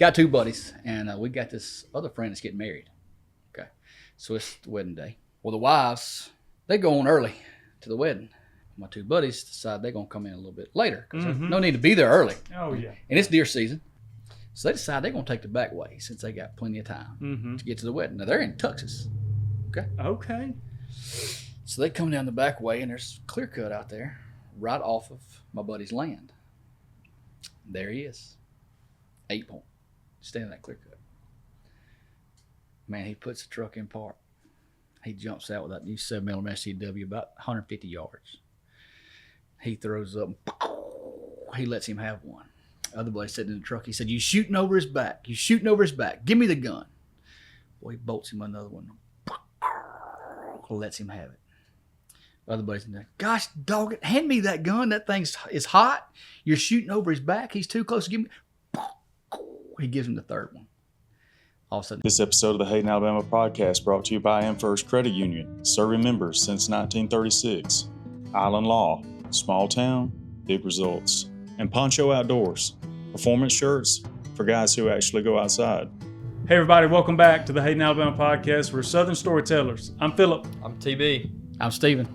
got two buddies, and we got this other friend that's getting married. Okay, so it's the wedding day. Well, the wives, they go on early to the wedding. My two buddies decide they're going to come in a little bit later because there's no need to be there early. Oh, yeah. And it's deer season. So they decide they're going to take the back way since they got plenty of time to get to the wedding. Now, they're in tuxes. Okay. So they come down the back way, and there's clear cut out there right off of my buddy's land. There he is. 8 point. Standing in that clear cut. Man, he puts the truck in park. He jumps out with that new 7mm SCW about 150 yards. He throws up. He lets him have one. Other buddy sitting in the truck. He said, "You shooting over his back. You shooting over his back. Give me the gun." Boy, he bolts him another one. Lets him have it. Other buddy's in there. "Gosh, dog it, hand me that gun. That thing is hot. You're shooting over his back. He's too close to give me." He gives him the third one. All of a sudden. This episode of the Hayden, Alabama podcast brought to you by AmFirst Credit Union, serving members since 1936. Island Law, small town, big results. And Poncho Outdoors, performance shirts for guys who actually go outside. Hey, everybody, welcome back to the Hayden, Alabama podcast. We're Southern Storytellers. I'm Philip. I'm TB. I'm Steven.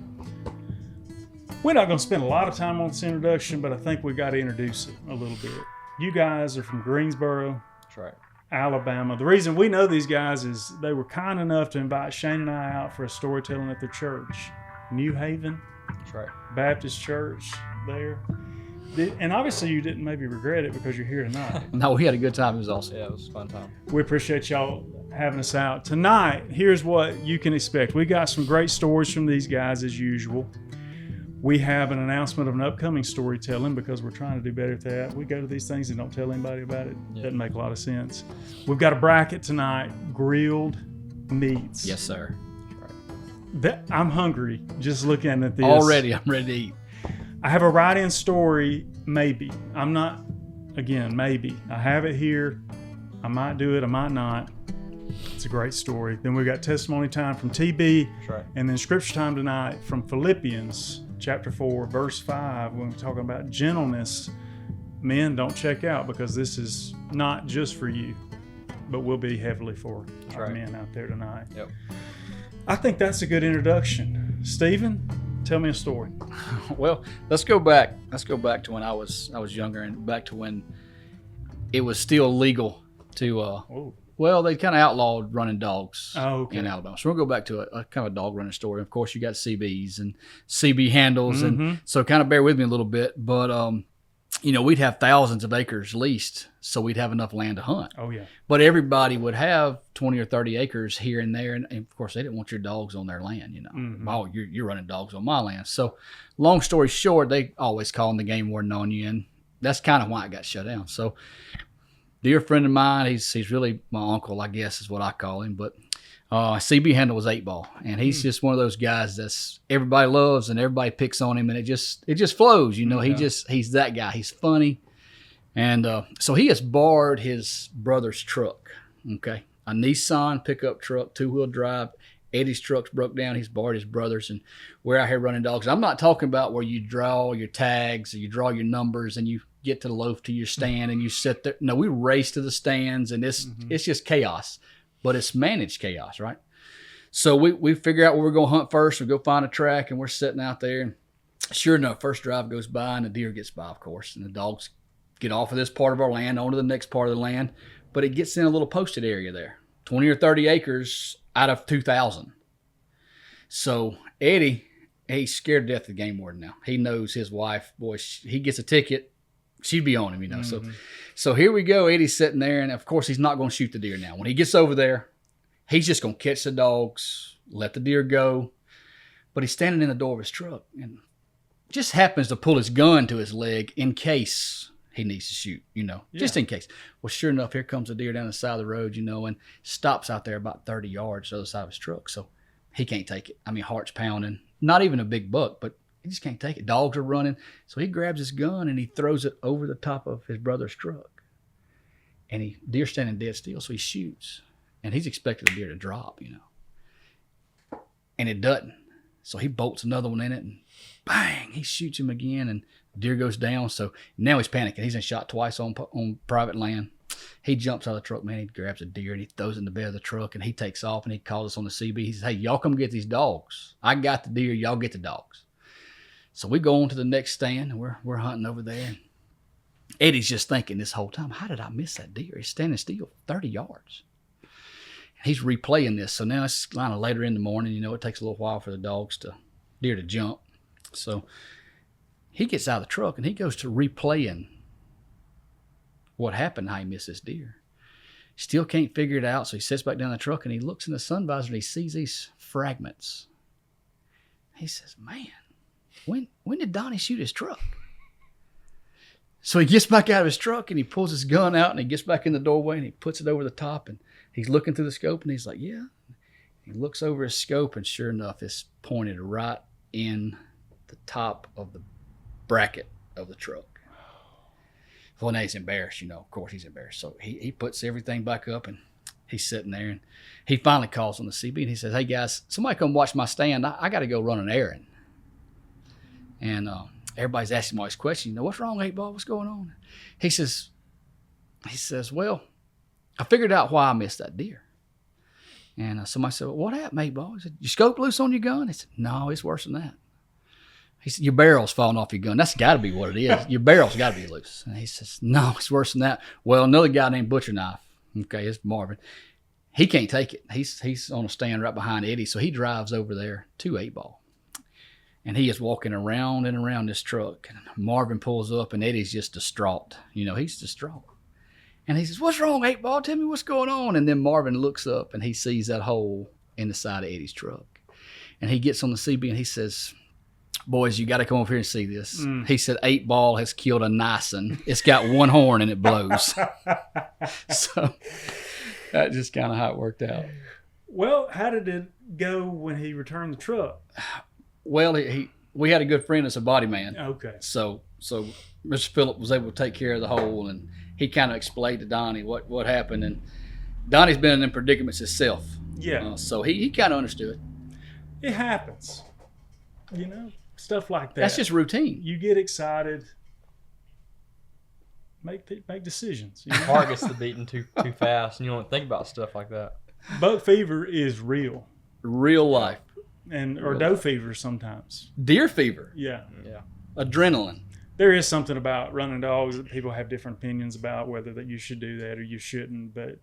We're not going to spend a lot of time on this introduction, but I think we got to introduce it a little bit. You guys are from Greensboro, That's right. Alabama. The reason we know these guys is they were kind enough to invite Shane and I out for a storytelling at their church, New Haven That's right. Baptist Church there. And obviously you didn't maybe regret it because you're here tonight. No, we had a good time. It was awesome. Yeah, it was a fun time. We appreciate y'all having us out. Tonight, here's what you can expect. We got some great stories from these guys as usual. We have an announcement of an upcoming storytelling because we're trying to do better at that. We go to these things and don't tell anybody about it. Yeah. Doesn't make a lot of sense. We've got a bracket tonight, grilled meats. Yes, sir. I'm hungry just looking at this. Already, I'm ready to eat. I have a write-in story, maybe. I'm not, again, maybe. I have it here. I might do it, I might not. It's a great story. Then we've got testimony time from TB. That's right. And then scripture time tonight from Philippians chapter 4, verse 5, when we're talking about gentleness. Men, don't check out because this is not just for you, but will be heavily for our men out there tonight. Yep. I think that's a good introduction. Stephen, tell me a story. Well, let's go back. Let's go back to when I was younger, and back to when it was still legal to. Well, they kind of outlawed running dogs in Alabama. So we'll go back to a kind of a dog running story. Of course, you got CBs and CB handles, and so kind of bear with me a little bit. But we'd have thousands of acres leased, so we'd have enough land to hunt. Oh yeah. But everybody would have 20 or 30 acres here and there, and of course, they didn't want your dogs on their land. Oh, you're running dogs on my land. So, long story short, they always calling the game warden on you, and that's kind of why it got shut down. So, dear friend of mine, he's really my uncle, I guess is what I call him. But CB handle was 8 Ball, and he's just one of those guys that's everybody loves and everybody picks on him, and it just flows. He's that guy. He's funny, and so he has borrowed his brother's truck. Okay, a Nissan pickup truck, 2-wheel drive. Eddie's truck's broke down. He's borrowed his brother's, and we're out here running dogs. I'm not talking about where you draw your tags or you draw your numbers and you get to the loaf to your stand and you sit there. No, we race to the stands, and it's just chaos, but it's managed chaos, right? So we figure out where we're going to hunt first. We go find a track, and we're sitting out there, and sure enough, first drive goes by, and the deer gets by, of course, and the dogs get off of this part of our land onto the next part of the land, but it gets in a little posted area there, 20 or 30 acres out of 2,000. So Eddie, he's scared to death of the game warden now. He knows his wife, boy, he gets a ticket, she'd be on him, So here we go. Eddie's sitting there, and of course he's not going to shoot the deer now. When he gets over there, he's just going to catch the dogs, let the deer go. But he's standing in the door of his truck and just happens to pull his gun to his leg in case he needs to shoot, just in case. Well, sure enough, here comes a deer down the side of the road, and stops out there about 30 yards to the other side of his truck. So he can't take it. I mean, heart's pounding. Not even a big buck, but he just can't take it. Dogs are running. So he grabs his gun and he throws it over the top of his brother's truck. And deer's standing dead still, so he shoots. And he's expecting the deer to drop, And it doesn't. So he bolts another one in it, and bang, he shoots him again, and the deer goes down. So now he's panicking. He's been shot twice on private land. He jumps out of the truck, man. He grabs a deer and he throws it in the bed of the truck and he takes off and he calls us on the CB. He says, hey, y'all come get these dogs. I got the deer. Y'all get the dogs. So we go on to the next stand and we're hunting over there. And Eddie's just thinking this whole time, how did I miss that deer? He's standing still 30 yards. He's replaying this. So now it's kind of later in the morning. You know, it takes a little while for the deer to jump. So he gets out of the truck and he goes to replaying what happened, how he missed this deer. Still can't figure it out. So he sits back down the truck and he looks in the sun visor and he sees these fragments. He says, man, when did Donnie shoot his truck? So he gets back out of his truck and he pulls his gun out and he gets back in the doorway and he puts it over the top and he's looking through the scope and he's like, yeah. He looks over his scope and sure enough, it's pointed right in the top of the bracket of the truck. Well, now he's embarrassed, you know. Of course he's embarrassed. So he puts everything back up and he's sitting there and he finally calls on the CB and he says, hey guys, somebody come watch my stand. I got to go run an errand. And everybody's asking him all these questions. You know, what's wrong, 8-Ball? What's going on? He says, well, I figured out why I missed that deer. And somebody said, well, what happened, 8-Ball? He said, your scope loose on your gun? He said, no, it's worse than that. He said, your barrel's falling off your gun. That's got to be what it is. Your barrel's got to be loose. And he says, no, it's worse than that. Well, another guy named Butcher Knife, okay, it's Marvin. He can't take it. He's on a stand right behind Eddie, so he drives over there to 8-Ball. And he is walking around and around this truck. And Marvin pulls up, and Eddie's just distraught. You know, he's distraught. And he says, what's wrong, 8-Ball? Tell me what's going on. And then Marvin looks up, and he sees that hole in the side of Eddie's truck. And he gets on the CB, and he says, boys, you got to come over here and see this. He said, 8-Ball has killed a nice one. It's got one horn, and it blows. So that's just kind of how it worked out. Well, how did it go when he returned the truck? Well, we had a good friend that's a body man. Okay. So Mr. Phillip was able to take care of the hole, and he kind of explained to Donnie what happened. And Donnie's been in them predicaments himself. Yeah. So he kind of understood. It happens. You know, stuff like that. That's just routine. You get excited. Make decisions. You know? Heart gets to beating too fast, and you don't think about stuff like that. Buck fever is real. Real life. Or doe fever sometimes. Deer fever. Yeah. Adrenaline. There is something about running dogs that people have different opinions about, whether that you should do that or you shouldn't, but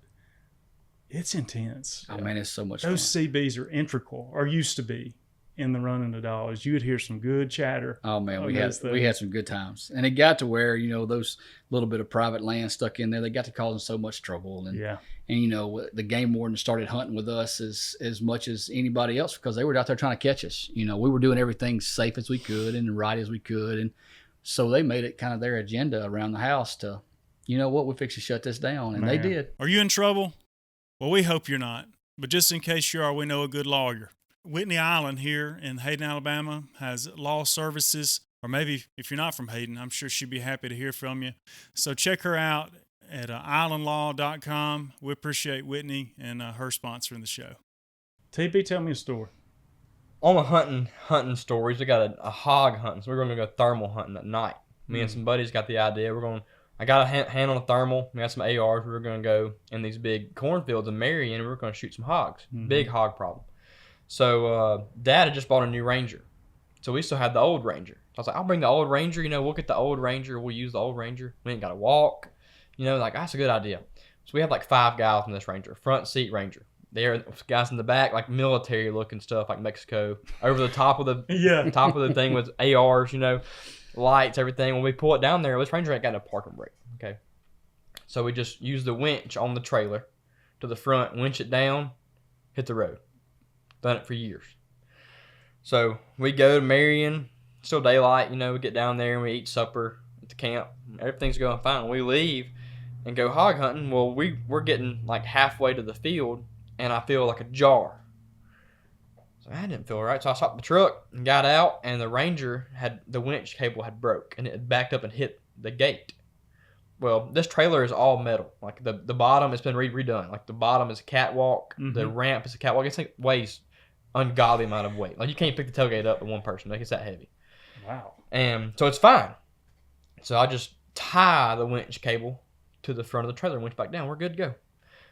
it's intense. Oh, man, it's so much Those fun. CBs are integral, or used to be, in the running of dogs. You would hear some good chatter. Oh, man, we had some good times. And it got to where, you know, those little bit of private land stuck in there, they got to causing so much trouble. And, and you know, the game warden started hunting with us as much as anybody else because they were out there trying to catch us. You know, we were doing everything safe as we could and right as we could. And so they made it kind of their agenda around the house to, you know what, we're fixing to shut this down. And they did. Are you in trouble? Well, we hope you're not. But just in case you are, we know a good lawyer. Whitney Island here in Hayden, Alabama has law services, or maybe if you're not from Hayden, I'm sure she'd be happy to hear from you. So check her out at islandlaw.com. We appreciate Whitney and her sponsoring the show. TP, tell me a story. On the hunting stories, we got a hog hunting, so we're going to go thermal hunting at night. Me and some buddies got the idea. I got a hand on a thermal. We got some ARs. We were going to go in these big cornfields in Marion, and we were going to shoot some hogs. Big hog problem. So Dad had just bought a new Ranger. So we still had the old Ranger. I was like, I'll bring the old Ranger. You know, we'll get the old Ranger. We'll use the old Ranger. We ain't got to walk. You know, like, that's a good idea. So we had like 5 guys in this Ranger, front seat Ranger. There, guys in the back, like military looking stuff, like Mexico. Over the top of the top of the thing with ARs, you know, lights, everything. When we pull it down there, this Ranger ain't got no parking brake. Okay. So we just use the winch on the trailer to the front, winch it down, hit the road. Done it for years. So we go to Marion, still daylight, you know, we get down there and we eat supper at the camp. Everything's going fine. We leave and go hog hunting. Well, we're getting like halfway to the field and I feel like a jar. So I didn't feel right. So I stopped the truck and got out, and the Ranger the winch cable had broke and it had backed up and hit the gate. Well, this trailer is all metal. Like the bottom has been redone. Like the bottom is a catwalk. The ramp is a catwalk. It's like weighs ungodly amount of weight. Like you can't pick the tailgate up with one person. Like it's that heavy. Wow. And so it's fine. So I just tie the winch cable to the front of the trailer and went back down. We're good to go.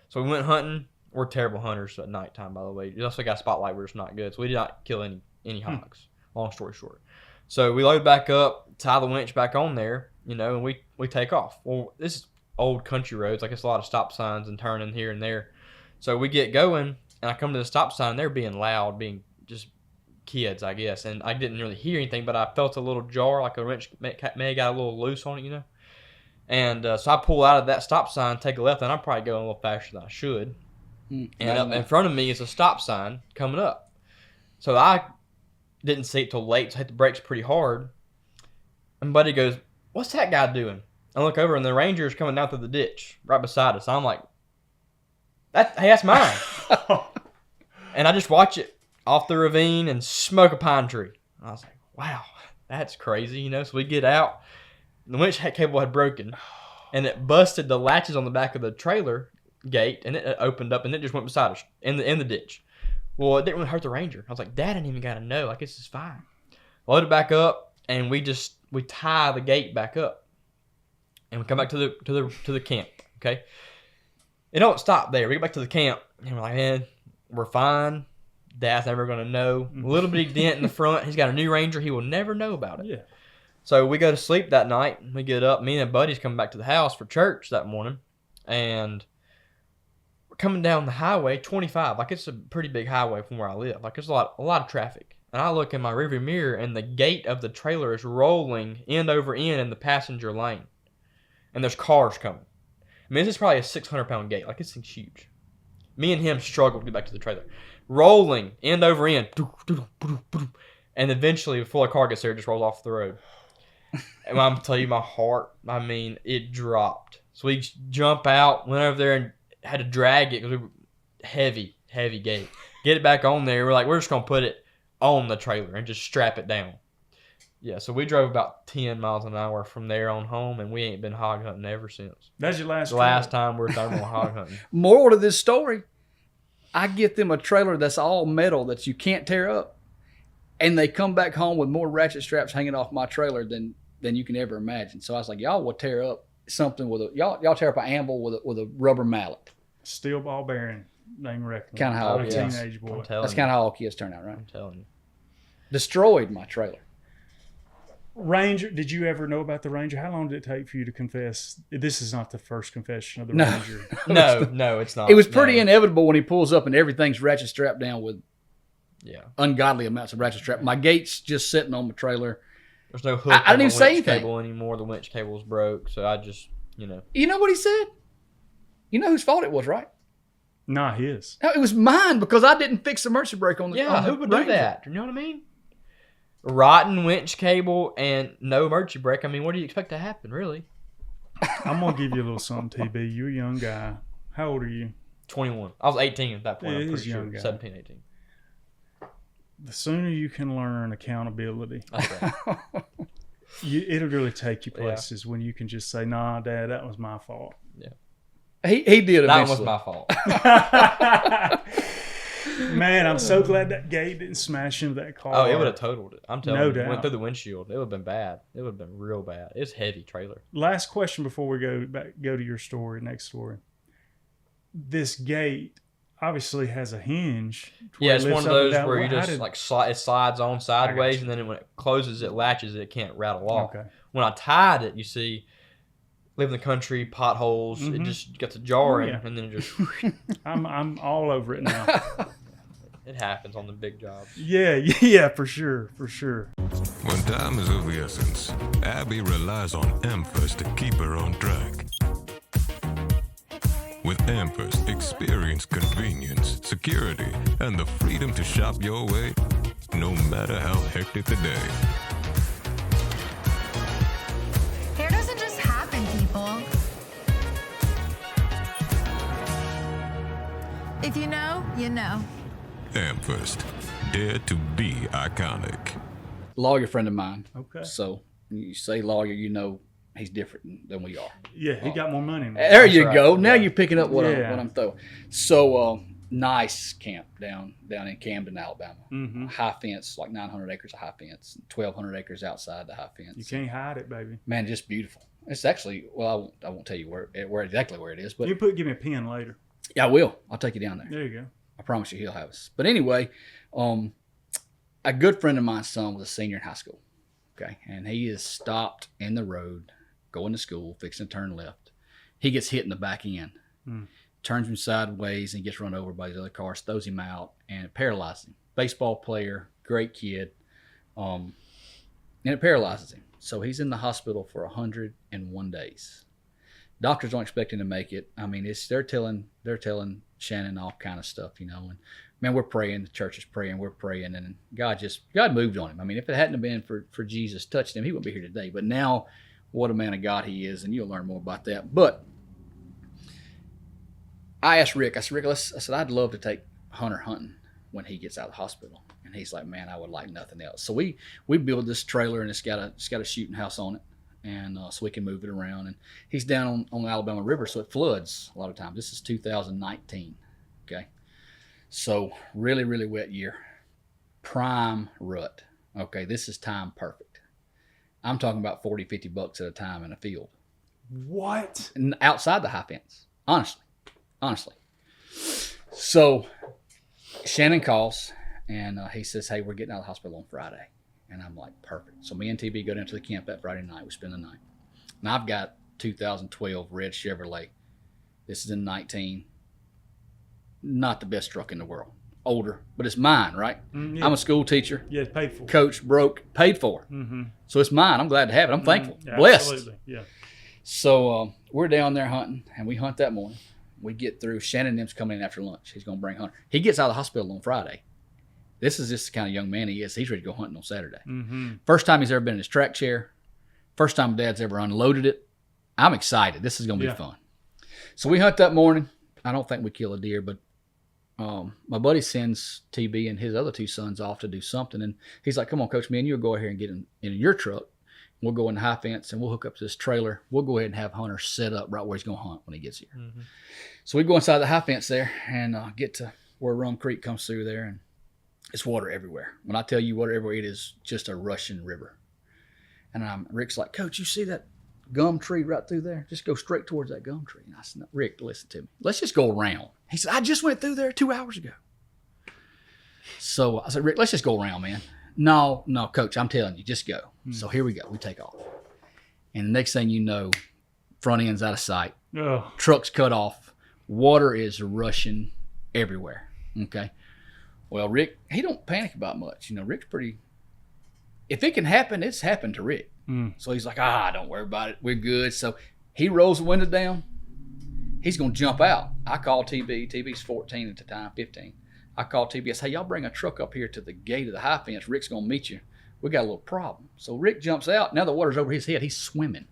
So we went hunting. We're terrible hunters at nighttime, by the way. We also got a spotlight. We're just not good. So we did not kill any hogs, long story short. So we load back up, tie the winch back on there, and we take off. Well, this is old country roads. Like, it's a lot of stop signs and turning here and there. So we get going, and I come to the stop sign. They're being loud, being just kids, I guess. And I didn't really hear anything, but I felt a little jar, like a wrench may have got a little loose on it, And so I pull out of that stop sign, take a left, and I'm probably going a little faster than I should. And up in front of me is a stop sign coming up. So I didn't see it till late, so I hit the brakes pretty hard. And Buddy goes, "What's that guy doing?" I look over, and the Ranger's coming down through the ditch right beside us. I'm like, hey, that's mine. And I just watch it off the ravine and smoke a pine tree. And I was like, wow, that's crazy, So we get out. The winch cable had broken, and it busted the latches on the back of the trailer gate, and it opened up, and it just went beside us in the ditch. Well, it didn't really hurt the Ranger. I was like, Dad didn't even got to know. Like, this is fine. Load it back up, and we tie the gate back up, and we come back to the camp. Okay, it don't stop there. We get back to the camp, and we're like, man, we're fine. Dad's never gonna know. A little bitty dent in the front. He's got a new Ranger. He will never know about it. Yeah. So we go to sleep that night. We get up. Me and Buddy's coming back to the house for church that morning, and we're coming down the highway, 25. Like, it's a pretty big highway from where I live. Like, there's a lot of traffic. And I look in my rearview mirror, and the gate of the trailer is rolling end over end in the passenger lane, and there's cars coming. I mean, this is probably a 600-pound gate. Like, this thing's huge. Me and him struggled to get back to the trailer, rolling end over end, and eventually, before a car gets there, it just rolls off the road. And I'm telling you, my heart, I mean, it dropped. So we jump out, went over there, and had to drag it because we were heavy gate. Get it back on there. We're like, we're just going to put it on the trailer and just strap it down. Yeah, so we drove about 10 miles an hour from there on home, and we ain't been hog hunting ever since. That's your last time we're thermal hog hunting. Moral to this story, I get them a trailer that's all metal that you can't tear up, and they come back home with more ratchet straps hanging off my trailer than you can ever imagine. So I was like, y'all will tear up something y'all tear up an anvil with a rubber mallet. Steel ball bearing, name reckon. Kind of how a teenage boy. That's kind of how all kids turn out, right? I'm telling you. Destroyed my trailer. Ranger, did you ever know about the Ranger? How long did it take for you to confess? This is not the first confession of the Ranger. No, it's not. It was pretty inevitable when he pulls up and everything's ratchet strapped down with ungodly amounts of ratchet strap. My gate's just sitting on my trailer. There's no hook. I didn't even say anything. Cable anymore. The winch cable's broke, so I just, You know what he said? You know whose fault it was, right? Not his. No, it was mine because I didn't fix the emergency brake on the. Yeah, who would do that? You know what I mean? Rotten winch cable and no emergency brake. I mean, what do you expect to happen, really? I'm gonna give you a little something, TB. You're a young guy. How old are you? 21. I was 18 at that point. I'm pretty sure. Guy. 17, 18. The sooner you can learn accountability, that's right. It'll really take you places when you can just say, "Nah, Dad, that was my fault." Yeah, he did. That was my fault. Man, I'm so glad that gate didn't smash into that car. Oh, it would have totaled it. I'm telling you. No doubt. Went through the windshield. It would have been bad. It would have been real bad. It's heavy trailer. Last question before we go to your story. Next story. This gate obviously has a hinge. Yeah, it's one of those where you just it slides on sideways, and then when it closes, it latches. It can't rattle off. Okay. When I tied it, you see, live in the country, potholes. It just gets a jar and then it just. I'm all over it now. It happens on the big jobs. Yeah, for sure. When time is of the essence, Abby relies on AmFirst to keep her on track. With AmFirst, experience convenience, security, and the freedom to shop your way, no matter how hectic the day. Hair doesn't just happen, people. If you know, you know. AmFirst, dare to be iconic. Lawyer friend of mine. Okay. So you say lawyer, he's different than we are. Yeah, he got more money. There you go. Now you're picking up what I'm throwing. So nice camp down in Camden, Alabama. Mm-hmm. High fence, like 900 acres of high fence, 1,200 acres outside the high fence. You can't hide it, baby. Man, just beautiful. It's actually, well, I won't tell you where exactly where it is, but Give me a pen later. yeah, I will. I'll take you down there. There you go. I promise you he'll have us. But anyway, a good friend of mine's son was a senior in high school. Okay. And he is stopped in the road, going to school, fixing to turn left. He gets hit in the back end, turns him sideways and gets run over by the other cars, throws him out, and it paralyzes him. Baseball player, great kid. And it paralyzes him. So he's in the hospital for 101 days. Doctors don't expect him to make it. I mean, they're telling Shannon all kind of stuff, you know. And man, we're praying. The church is praying. We're praying, and God moved on him. I mean, if it hadn't been for Jesus touching him, he wouldn't be here today. But now, what a man of God he is, and you'll learn more about that. But I asked Rick. I said, Rick, I said I'd love to take Hunter hunting when he gets out of the hospital. And he's like, man, I would like nothing else. So we build this trailer, and it's got a shooting house on it. And so we can move it around. And he's down on the Alabama River, so it floods a lot of times. This is 2019, okay? So really, really wet year. Prime rut. Okay, this is time perfect. I'm talking about 40, 50 bucks at a time in a field. What? And outside the high fence, honestly. So Shannon calls, and he says, hey, we're getting out of the hospital on Friday. And I'm like, perfect. So me and TB go down to the camp that Friday night. We spend the night. Now I've got 2012 red Chevrolet. This is in 19. Not the best truck in the world. Older, but it's mine, right? Yeah. I'm a school teacher. Yeah, it's paid for. Coach, broke, paid for. Mm-hmm. So it's mine. I'm glad to have it. I'm thankful. Yeah, Blessed. Absolutely, yeah. So we're down there hunting, and we hunt that morning. We get through. Shannon and them's coming in after lunch. He's going to bring Hunter. He gets out of the hospital on Friday. This is just the kind of young man he is. He's ready to go hunting on Saturday. Mm-hmm. First time he's ever been in his track chair. First time Dad's ever unloaded it. I'm excited. This is going to be fun. So we hunt that morning. I don't think we kill a deer, but my buddy sends TB and his other two sons off to do something. And he's like, come on, Coach, me and you will go ahead and get in your truck. We'll go in the high fence, and we'll hook up to this trailer. We'll go ahead and have Hunter set up right where he's going to hunt when he gets here. Mm-hmm. So we go inside the high fence there and get to where Rum Creek comes through there, and it's water everywhere. When I tell you water everywhere, it is just a rushing river. And Rick's like, Coach, you see that gum tree right through there? Just go straight towards that gum tree. And I said, no, Rick, listen to me. Let's just go around. He said, I just went through there 2 hours ago. So I said, Rick, let's just go around, man. No, Coach, I'm telling you, just go. So here we go. We take off. And the next thing you know, front end's out of sight. Oh. Truck's cut off. Water is rushing everywhere. Okay. Well, Rick, he don't panic about much. You know, Rick's pretty, if it can happen, it's happened to Rick. So he's like, don't worry about it. We're good. So he rolls the window down. He's going to jump out. I call TB. TB's 14 at the time, 15. I call TB. I say, hey, y'all bring a truck up here to the gate of the high fence. Rick's going to meet you. We got a little problem. So Rick jumps out. Now the water's over his head. He's swimming.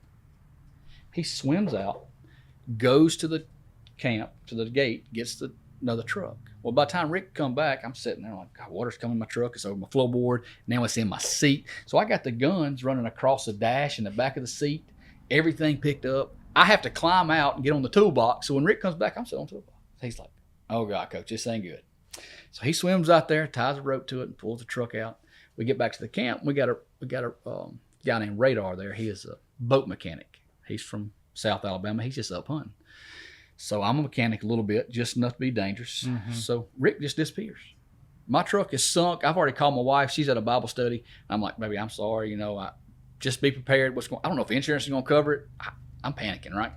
He swims out, goes to the camp, to the gate, gets another truck. Well, by the time Rick come back, I'm sitting there like, God, water's coming in my truck. It's over my floorboard. Now it's in my seat. So I got the guns running across the dash in the back of the seat. Everything picked up. I have to climb out and get on the toolbox. So when Rick comes back, I'm sitting on the toolbox. He's like, oh, God, Coach, this ain't good. So he swims out there, ties a rope to it, and pulls the truck out. We get back to the camp. We got a guy named Radar there. He is a boat mechanic. He's from South Alabama. He's just up hunting. So I'm a mechanic a little bit, just enough to be dangerous. Mm-hmm. So Rick just disappears. My truck is sunk. I've already called my wife. She's at a Bible study. I'm like, baby, I'm sorry. You know, just be prepared. I don't know if insurance is going to cover it. I'm panicking, right?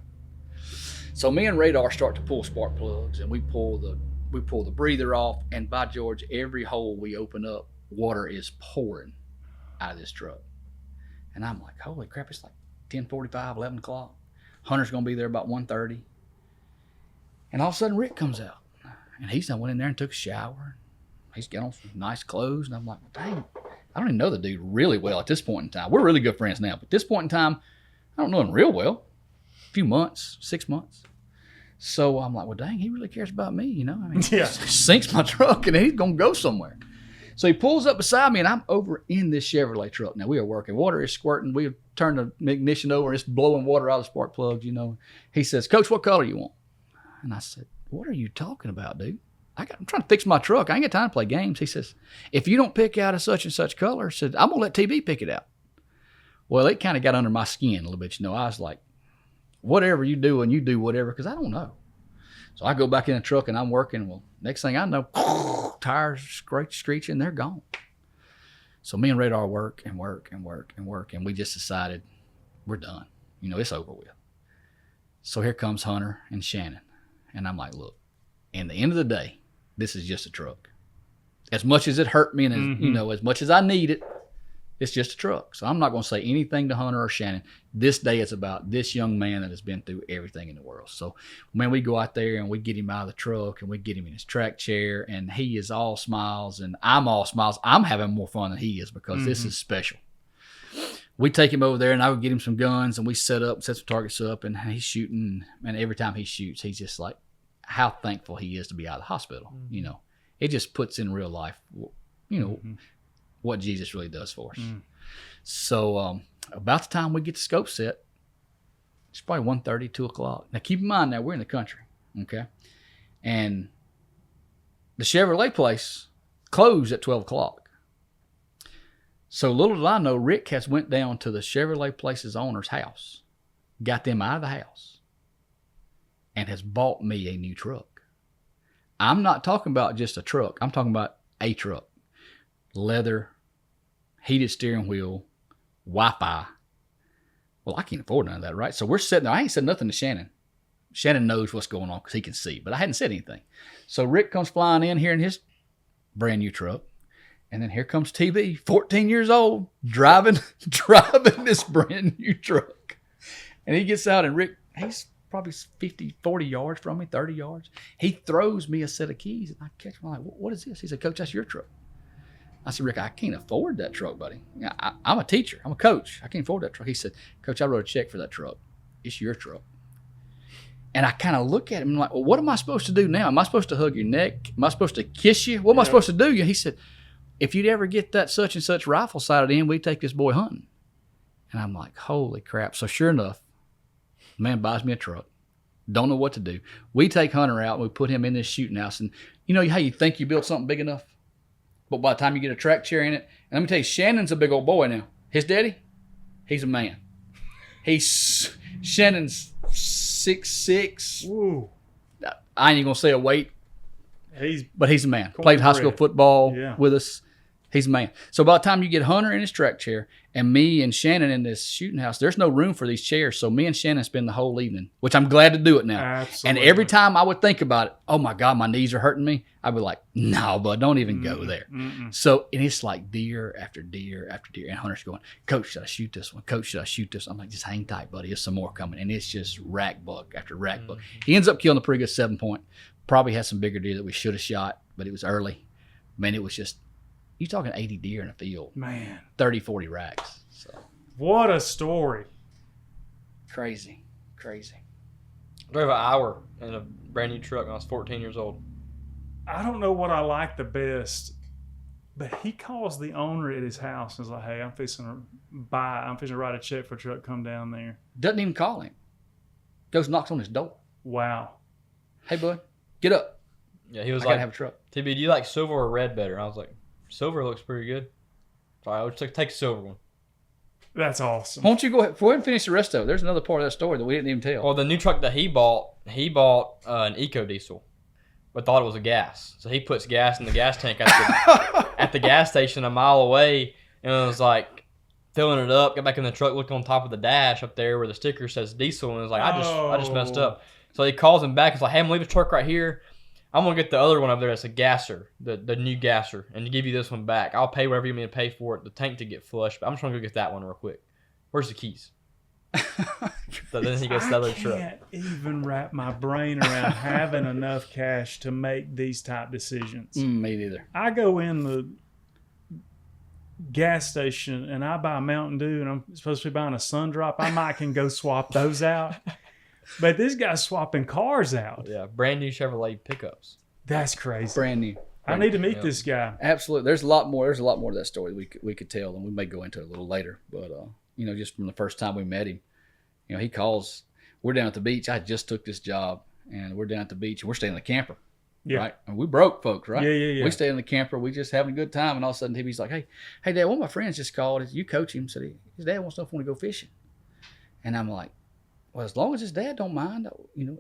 So me and Radar start to pull spark plugs, and we pull the breather off. And by George, every hole we open up, water is pouring out of this truck. And I'm like, holy crap, it's like 10:45, 11 o'clock. Hunter's going to be there about 1:30. And all of a sudden, Rick comes out. And he's done went in there and took a shower. He's got on some nice clothes. And I'm like, dang, I don't even know the dude really well at this point in time. We're really good friends now. But at this point in time, I don't know him real well. A few months, 6 months. So I'm like, well, dang, he really cares about me, you know? I mean, he sinks my truck and he's going to go somewhere. So he pulls up beside me, and I'm over in this Chevrolet truck. Now, we are working. Water is squirting. We turned the ignition over, and it's blowing water out of the spark plugs, you know. He says, Coach, what color you want? And I said, what are you talking about, dude? I'm trying to fix my truck. I ain't got time to play games. He says, if you don't pick out a such and such color, I said, I'm going to let TB pick it out. Well, it kind of got under my skin a little bit. You know, I was like, whatever you do, and you do whatever, because I don't know. So I go back in the truck and I'm working. Well, next thing I know, tires screeching, they're gone. So me and Radar work, and we just decided we're done. It's over with. So here comes Hunter and Shannon. And I'm like, look, in the end of the day, this is just a truck. As much as it hurt me and as much as I need it, it's just a truck. So I'm not going to say anything to Hunter or Shannon. This day is about this young man that has been through everything in the world. So when we go out there and we get him out of the truck and we get him in his track chair and he is all smiles and I'm all smiles, I'm having more fun than he is because this is special. We take him over there and I would get him some guns and we set some targets up and he's shooting. And every time he shoots, he's just like, how thankful he is to be out of the hospital. It just puts in real life, what Jesus really does for us. So about the time we get the scope set, it's probably 1:30, 2 o'clock. Now keep in mind now we're in the country, okay? And the Chevrolet place closed at 12 o'clock. So little did I know, Rick has went down to the Chevrolet place's owner's house, got them out of the house, and has bought me a new truck. I'm not talking about just a truck. I'm talking about a truck. Leather, heated steering wheel, Wi-Fi. Well, I can't afford none of that, right? So we're sitting there. I ain't said nothing to Shannon. Shannon knows what's going on because he can see, but I hadn't said anything. So Rick comes flying in here in his brand new truck. And then here comes TB, 14 years old, driving this brand new truck. And he gets out and Rick, he's probably 50, 40 yards from me, 30 yards. He throws me a set of keys and I catch him. I'm like, what is this? He said, Coach, that's your truck. I said, Rick, I can't afford that truck, buddy. I'm a teacher. I'm a coach. I can't afford that truck. He said, Coach, I wrote a check for that truck. It's your truck. And I kind of look at him and I'm like, well, what am I supposed to do now? Am I supposed to hug your neck? Am I supposed to kiss you? What am I supposed to do? He said, if you'd ever get that such and such rifle sighted in, we'd take this boy hunting. And I'm like, holy crap. So sure enough, the man buys me a truck. Don't know what to do. We take Hunter out and we put him in this shooting house. And you know how you think you built something big enough? But by the time you get a track chair in it, and let me tell you, Shannon's a big old boy now. His daddy, he's a man. Shannon's 6'6". Ooh. I ain't even gonna say a weight, but he's a man. Cornbread. Played high school football Yeah. with us. He's a man. So by the time you get Hunter in his track chair and me and Shannon in this shooting house, there's no room for these chairs. So me and Shannon spend the whole evening, which I'm glad to do it now. Absolutely. And every time I would think about it, oh my God, my knees are hurting me, I'd be like, no, bud, don't even go there. So, and it's like deer after deer after deer. And Hunter's going, Coach, should I shoot this one? Coach, should I shoot this one? I'm like, just hang tight, buddy. There's some more coming. And it's just rack buck after rack buck. He ends up killing a pretty good 7-point. Probably had some bigger deer that we should have shot, but it was early. Man, it was just, you're talking 80 deer in a field. Man. 30, 40 racks. So What a story. crazy. I drove an hour in a brand new truck when I was 14 years old. I don't know what I like the best, but he calls the owner at his house and is like, hey, I'm fixing to write a check for a truck, come down there. Doesn't even call him. Goes knocks on his door. Wow. Hey, bud, get up. Yeah, he was I like, gotta have a truck. TB, do you like silver or red better? And I was like, silver looks pretty good. So I would take a silver one. That's awesome. Why don't you go ahead and finish the rest of it? There's another part of that story that we didn't even tell. Well, the new truck that he bought an eco diesel, but thought it was a gas. So he puts gas in the gas tank at the gas station a mile away, and it was like filling it up. Got back in the truck, looked on top of the dash up there where the sticker says diesel, and it was like, I just messed up. So he calls him back. He's like, hey, I'm gonna leave the truck right here. I'm gonna get the other one up there that's a gasser, the new gasser, and to give you this one back. I'll pay whatever you need to pay for it, the tank to get flushed, but I'm just gonna go get that one real quick. Where's the keys? So then he gets the other truck. I can't even wrap my brain around having enough cash to make these type decisions. Me neither. I go in the gas station and I buy a Mountain Dew and I'm supposed to be buying a Sundrop. I might can go swap those out. But this guy's swapping cars out. Yeah, brand new Chevrolet pickups. That's crazy. Brand new. I need to meet this guy. Absolutely. There's a lot more to that story we could tell, and we may go into it a little later. But just from the first time we met him, he calls. We're down at the beach. I just took this job, and we're down at the beach, and we're staying in the camper. Yeah. Right? And we broke, folks, right? Yeah. We stayed in the camper. We just having a good time, and all of a sudden, TV's like, hey, Dad, one of my friends just called. You coach him. Said his dad wants to know if we want to go fishing. And I'm like, Well, as long as his dad don't mind,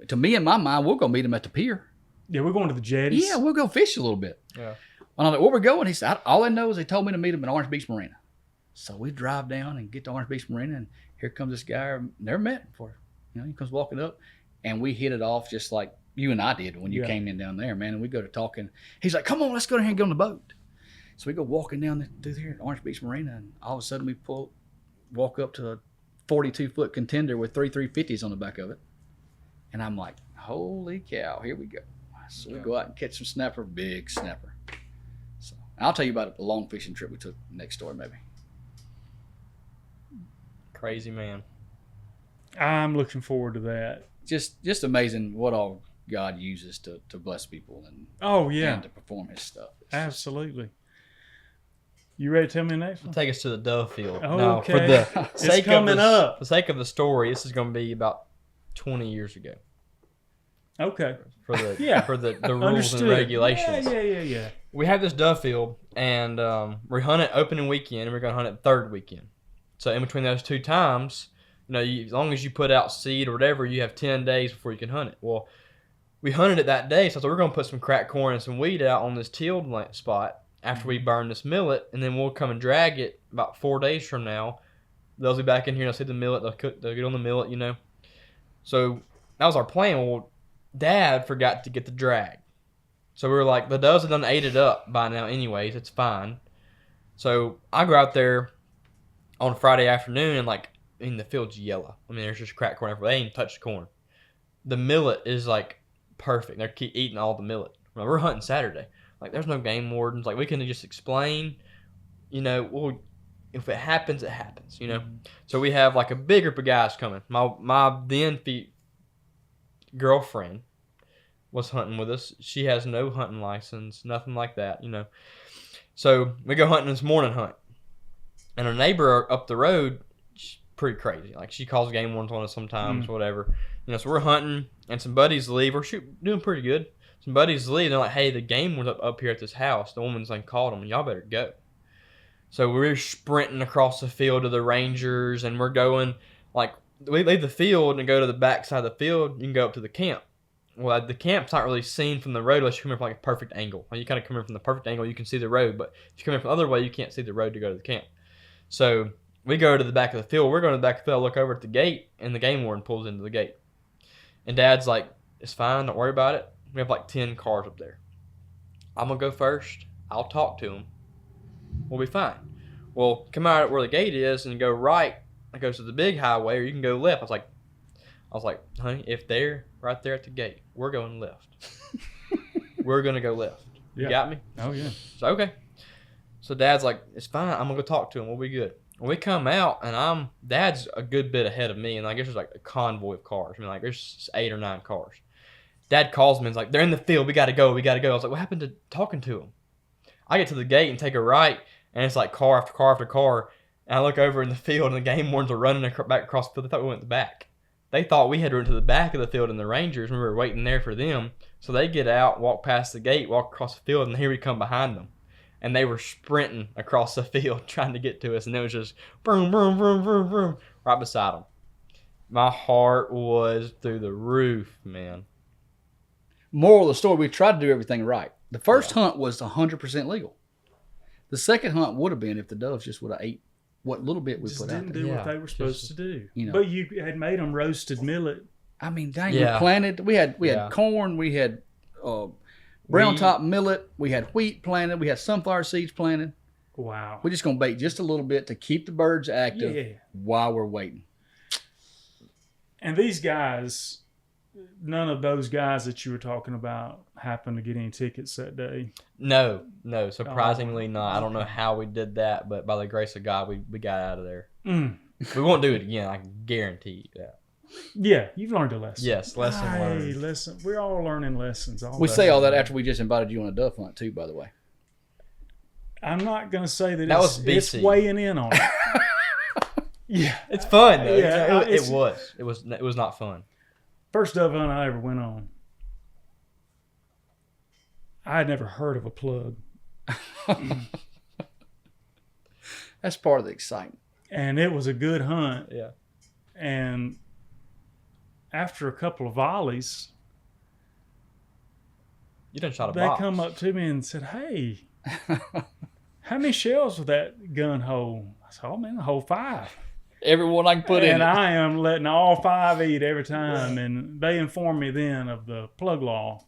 to me, in my mind, we're going to meet him at the pier. Yeah, we're going to the jetties. Yeah, we'll go fish a little bit. Yeah. And I'm like, where we going? He said, all I know is they told me to meet him at Orange Beach Marina. So we drive down and get to Orange Beach Marina, and here comes this guy I never met before. He comes walking up, and we hit it off just like you and I did when you came in down there, man. And we go to talking. He's like, come on, let's go down here and get on the boat. So we go walking down through here at Orange Beach Marina, and all of a sudden we walk up to a 42-foot contender with 3 350s on the back of it. And I'm like, holy cow, here we go. So we go out and catch some snapper, big snapper. So I'll tell you about the long fishing trip we took next door, maybe. Crazy man. I'm looking forward to that. Just amazing what all God uses to bless people and and to perform His stuff. Absolutely. You ready to tell me the next one? Take us to the dove field. Oh, Now, okay. for the sake coming up. For the sake of the story, this is going to be about 20 years ago. Okay. For the for the rules Understood. and regulations. Yeah. We have this dove field, and we hunt it opening weekend, and we're going to hunt it third weekend. So in between those two times, as long as you put out seed or whatever, you have 10 days before you can hunt it. Well, we hunted it that day, so I thought we're going to put some cracked corn and some weed out on this tilled spot after we burn this millet, and then we'll come and drag it about 4 days from now. They'll be back in here, and they'll see the millet, they'll get on the millet, So that was our plan. Well, Dad forgot to get the drag. So we were like, the doves have done ate it up by now anyways, it's fine. So I go out there on Friday afternoon, and the field's yellow. I mean, there's just cracked corn everywhere. They ain't touched corn. The millet is perfect. They're keep eating all the millet. We're hunting Saturday. There's no game wardens. We can just explain, well, if it happens, it happens, So we have a big group of guys coming. My then girlfriend was hunting with us. She has no hunting license, nothing like that, So we go hunting this morning hunt. And a neighbor up the road, she's pretty crazy. She calls game wardens on us sometimes, whatever. So we're hunting, and some buddies leave. We're doing pretty good. Some buddies leave. They're like, hey, the game was up here at this house. The woman's called them, y'all better go. So we're sprinting across the field to the Rangers, and we're going, we leave the field and go to the back side of the field. You can go up to the camp. Well, the camp's not really seen from the road unless you come in from a perfect angle. You kind of come in from the perfect angle, you can see the road. But if you come in from the other way, you can't see the road to go to the camp. So we go to the back of the field. We're going to the back of the field, look over at the gate, and the game warden pulls into the gate. And Dad's like, it's fine, don't worry about it. We have 10 cars up there. I'm going to go first. I'll talk to them. We'll be fine. Well, come out where the gate is and go right. It goes to the big highway, or you can go left. I was like, honey, if they're right there at the gate, we're going left. We're going to go left. You got me? Oh, yeah. So, okay. So Dad's like, it's fine. I'm going to go talk to him. We'll be good. When we come out, and Dad's a good bit ahead of me, and I guess there's a convoy of cars. I mean, there's 8 or 9 cars. Dad calls me and is like, they're in the field. We got to go. I was like, what happened to talking to him? I get to the gate and take a right, and it's car after car after car. And I look over in the field, and the game wardens are running back across the field. They thought we went to the back. They thought we had run to the back of the field in the Rangers, and we were waiting there for them. So they get out, walk past the gate, walk across the field, and here we come behind them. And they were sprinting across the field trying to get to us, and it was just boom, boom, boom, boom, boom, right beside them. My heart was through the roof, man. Moral of the story, we tried to do everything right. The first hunt was 100% legal. The second hunt would have been if the doves just would have ate what little bit we Just put out didn't there. do what they were supposed to do. You know. But you had made them roasted millet. I mean, dang, we planted. We had corn. We had brown top millet. We had wheat planted. We had sunflower seeds planted. Wow. We're just gonna bait just a little bit to keep the birds active while we're waiting. And these guys, none of those guys that you were talking about happened to get any tickets that day. No, surprisingly not. I don't know how we did that, but by the grace of God, we got out of there. We won't do it again. I can guarantee you that. Yeah, you've learned a lesson. Yes, lesson learned. Hey, listen, we're all learning lessons. We say all that after we just invited you on a dove hunt too, by the way. I'm not going to say that was BC. It's weighing in on it. Yeah, it's fun though. Yeah, it was. It was not fun. First dove hunt I ever went on. I had never heard of a plug. That's part of the excitement. And it was a good hunt. Yeah. And after a couple of volleys, You done shot a they box. come up to me and said, "Hey, how many shells with that gun hold?" I said, "Oh man, I hold 5." Everyone I can put in And it. I am letting all 5 eat every time. And they informed me then of the plug law.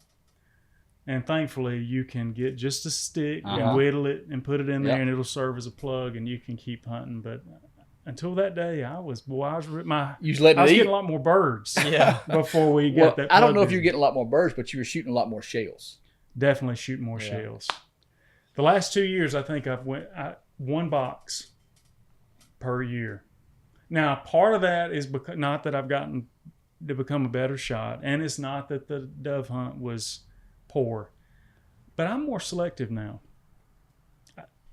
And thankfully, you can get just a stick and whittle it and put it in there, and it'll serve as a plug, and you can keep hunting. But until that day, I was getting a lot more birds. Yeah. Before we got that. I don't know plug if you're in. getting a lot more birds, but you were shooting a lot more shells. Definitely shooting more shells. The last 2 years, I think I've went 1 box per year. Now, part of that is because not that I've gotten to become a better shot, and it's not that the dove hunt was poor, but I'm more selective now.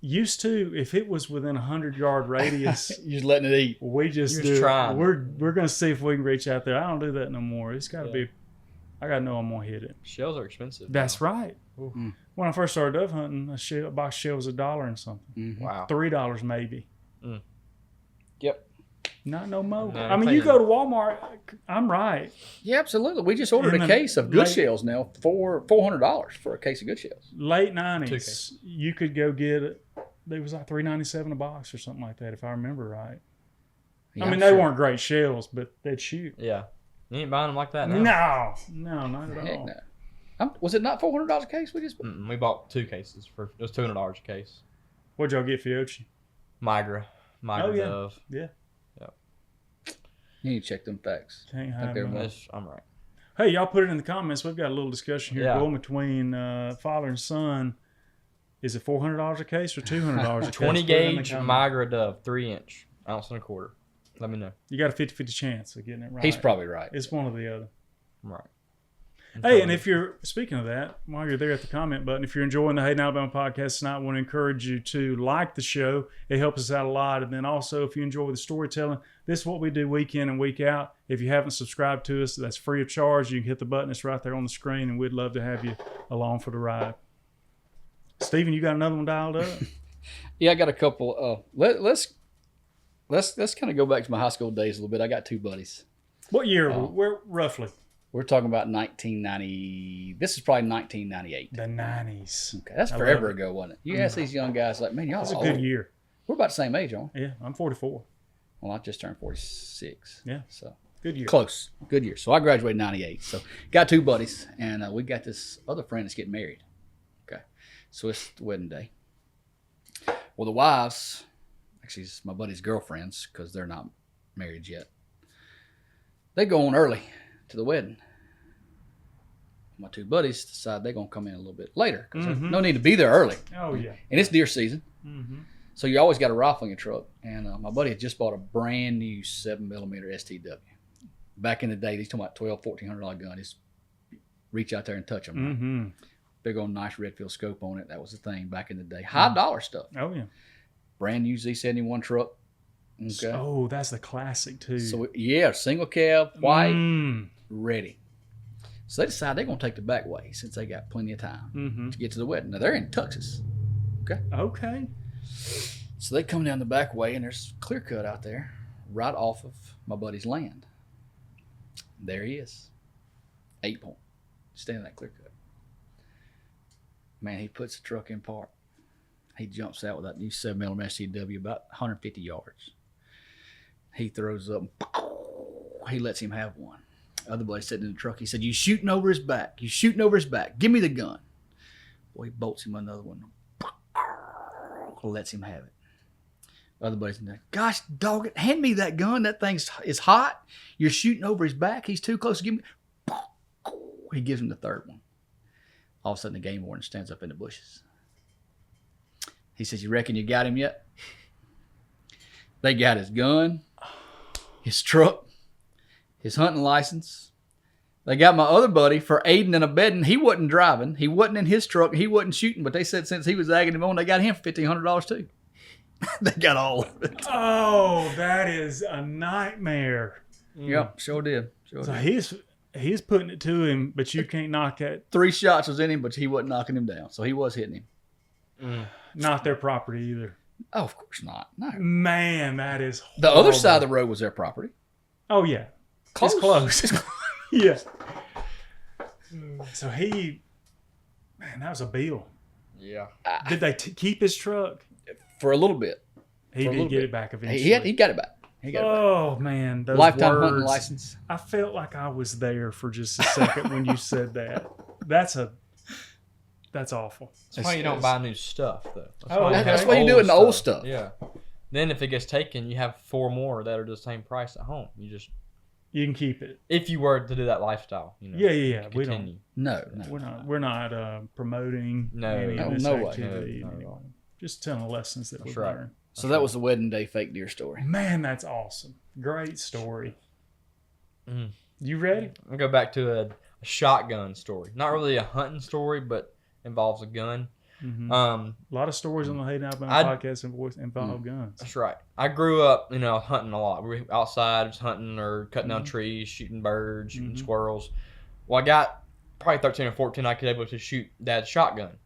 Used to, if it was within 100-yard radius, You're just letting it eat. we just You're do just it. trying. We're gonna see if we can reach out there. I don't do that no more. It's got to be. I gotta know I'm gonna hit it. Shells are expensive. That's now. right. When I first started dove hunting, a box of shell was $1 and something. Mm-hmm. Wow. $3 maybe. Yep. Not no more. No, I mean, tell you you. go to Walmart. I'm right. Yeah, absolutely. We just ordered In a the case of good late- shells now for $400 for a case of good shells. Late 2 '90s, cases. you could go get it. They was like $3.97 a box or something like that, if I remember right. Yeah, I mean, I'm they sure. weren't great shells, but they'd shoot. Yeah. You ain't buying them like that now. No, not at Heck all. no. Was it not $400 a case? We just We bought 2 cases for just $200 a case. What'd y'all get for Yoshi? Migra Oh, yeah. dove. Yeah. you need to check them facts. Can't I think have they're none. more. I'm right. Hey, y'all put it in the comments. We've got a little discussion here Yeah. going between father and son. Is it $400 a case or $200 a case? 20 Put it in the gauge comments. Migra dove, 3-inch, ounce and a quarter. Let me know. You got a 50-50 chance of getting it right. He's probably right. It's one or the other. I'm right. Hey, and if you're, speaking of that, while you're there at the comment button, if you're enjoying the Hayden, Alabama podcast tonight, I want to encourage you to like the show. It helps us out a lot. And then also, if you enjoy the storytelling, this is what we do week in and week out. If you haven't subscribed to us, that's free of charge. You can hit the button. It's right there on the screen, and we'd love to have you along for the ride. Steven, you got another one dialed up? Yeah, I got a couple. Let's kind of go back to my high school days a little bit. I got 2 buddies. What year? Where roughly? We're talking about 1990. This is probably 1998. The 90s. Okay, that's I forever love it. ago, wasn't it? You ask these young guys, like, man, y'all That's a old. good year. We're about the same age, aren't we? Yeah, I'm 44. Well, I just turned 46. Yeah. So Good year. close. Good year. So I graduated in 98. So got 2 buddies, and we got this other friend that's getting married. Okay. So it's the wedding day. Well, the wives, actually, it's my buddy's girlfriends, because they're not married yet. They go on early to the wedding. My 2 buddies decide they're going to come in a little bit later, because there's no need to be there early. Oh, yeah. And it's deer season. Mm-hmm. So you always got a rifle in your truck. And my buddy had just bought a brand new 7mm STW. Back in the day, he's talking about $1,200-$1,400 gun. Just reach out there and touch them. Right? Mm-hmm. Big old nice Redfield scope on it. That was the thing back in the day. High dollar stuff. Oh, yeah. Brand new Z71 truck. Okay. Oh, that's the classic, too. So yeah, single cab, white, Mm. ready. So they decide they're going to take the back way since they got plenty of time Mm-hmm. to get to the wedding. Now they're in Texas. Okay. So they come down the back way, and there's clear cut out there right off of my buddy's land. There he is. 8-point. Standing in that clear cut. Man, he puts the truck in park. He jumps out with that new 7mm STW about 150 yards. He throws up. He lets him have one. Other buddy sitting in the truck. He said, "You shooting over his back. You shooting over his back. Give me the gun." Boy, he bolts him another one. Lets him have it. Other buddy's in there. "Gosh, dog it, hand me that gun. That thing is hot. You're shooting over his back. He's too close to give me." He gives him the 3rd one. All of a sudden, the game warden stands up in the bushes. He says, "You reckon you got him yet?" They got his gun, his truck, his hunting license. They got my other buddy for aiding and abetting. He wasn't driving. He wasn't in his truck. He wasn't shooting. But they said since he was egging him on, they got him for $1,500 too. They got all of it. Oh, that is a nightmare. Yep, sure did. Sure So did. he's putting it to him, but you can't knock that. 3 shots was in him, but he wasn't knocking him down. So he was hitting him. Not their property either. Oh, of course not. No. Man, that is The horrible. other side of the road was their property. Oh, yeah. Close. It's close. Yeah. So man, that was a bill. Yeah. Did they keep his truck? For a little bit. He did get it back eventually. He got it back. Oh man, those Lifetime words, hunting license. I felt like I was there for just a second when you said that. That's awful. That's why you don't buy new stuff, though. That's why you do it in the old stuff. Yeah. Then if it gets taken, you have 4 more that are the same price at home. You can keep it. If you were to do that lifestyle, Yeah. We continue. don't. No. We're not promoting No. any of this No way. activity. No, not at all. Just telling lessons that we've right. learned. So that was the wedding day fake deer story. Man, that's awesome. Great story. Mm. You ready? I'll go back to a shotgun story. Not really a hunting story, but involves a gun. Mm-hmm. A lot of stories on the Hayden Alabama podcast involve guns. That's right. I grew up, hunting a lot. We were outside just hunting or cutting down trees, shooting birds, shooting squirrels. Well, I got probably 13 or 14. I could able to shoot Dad's shotgun,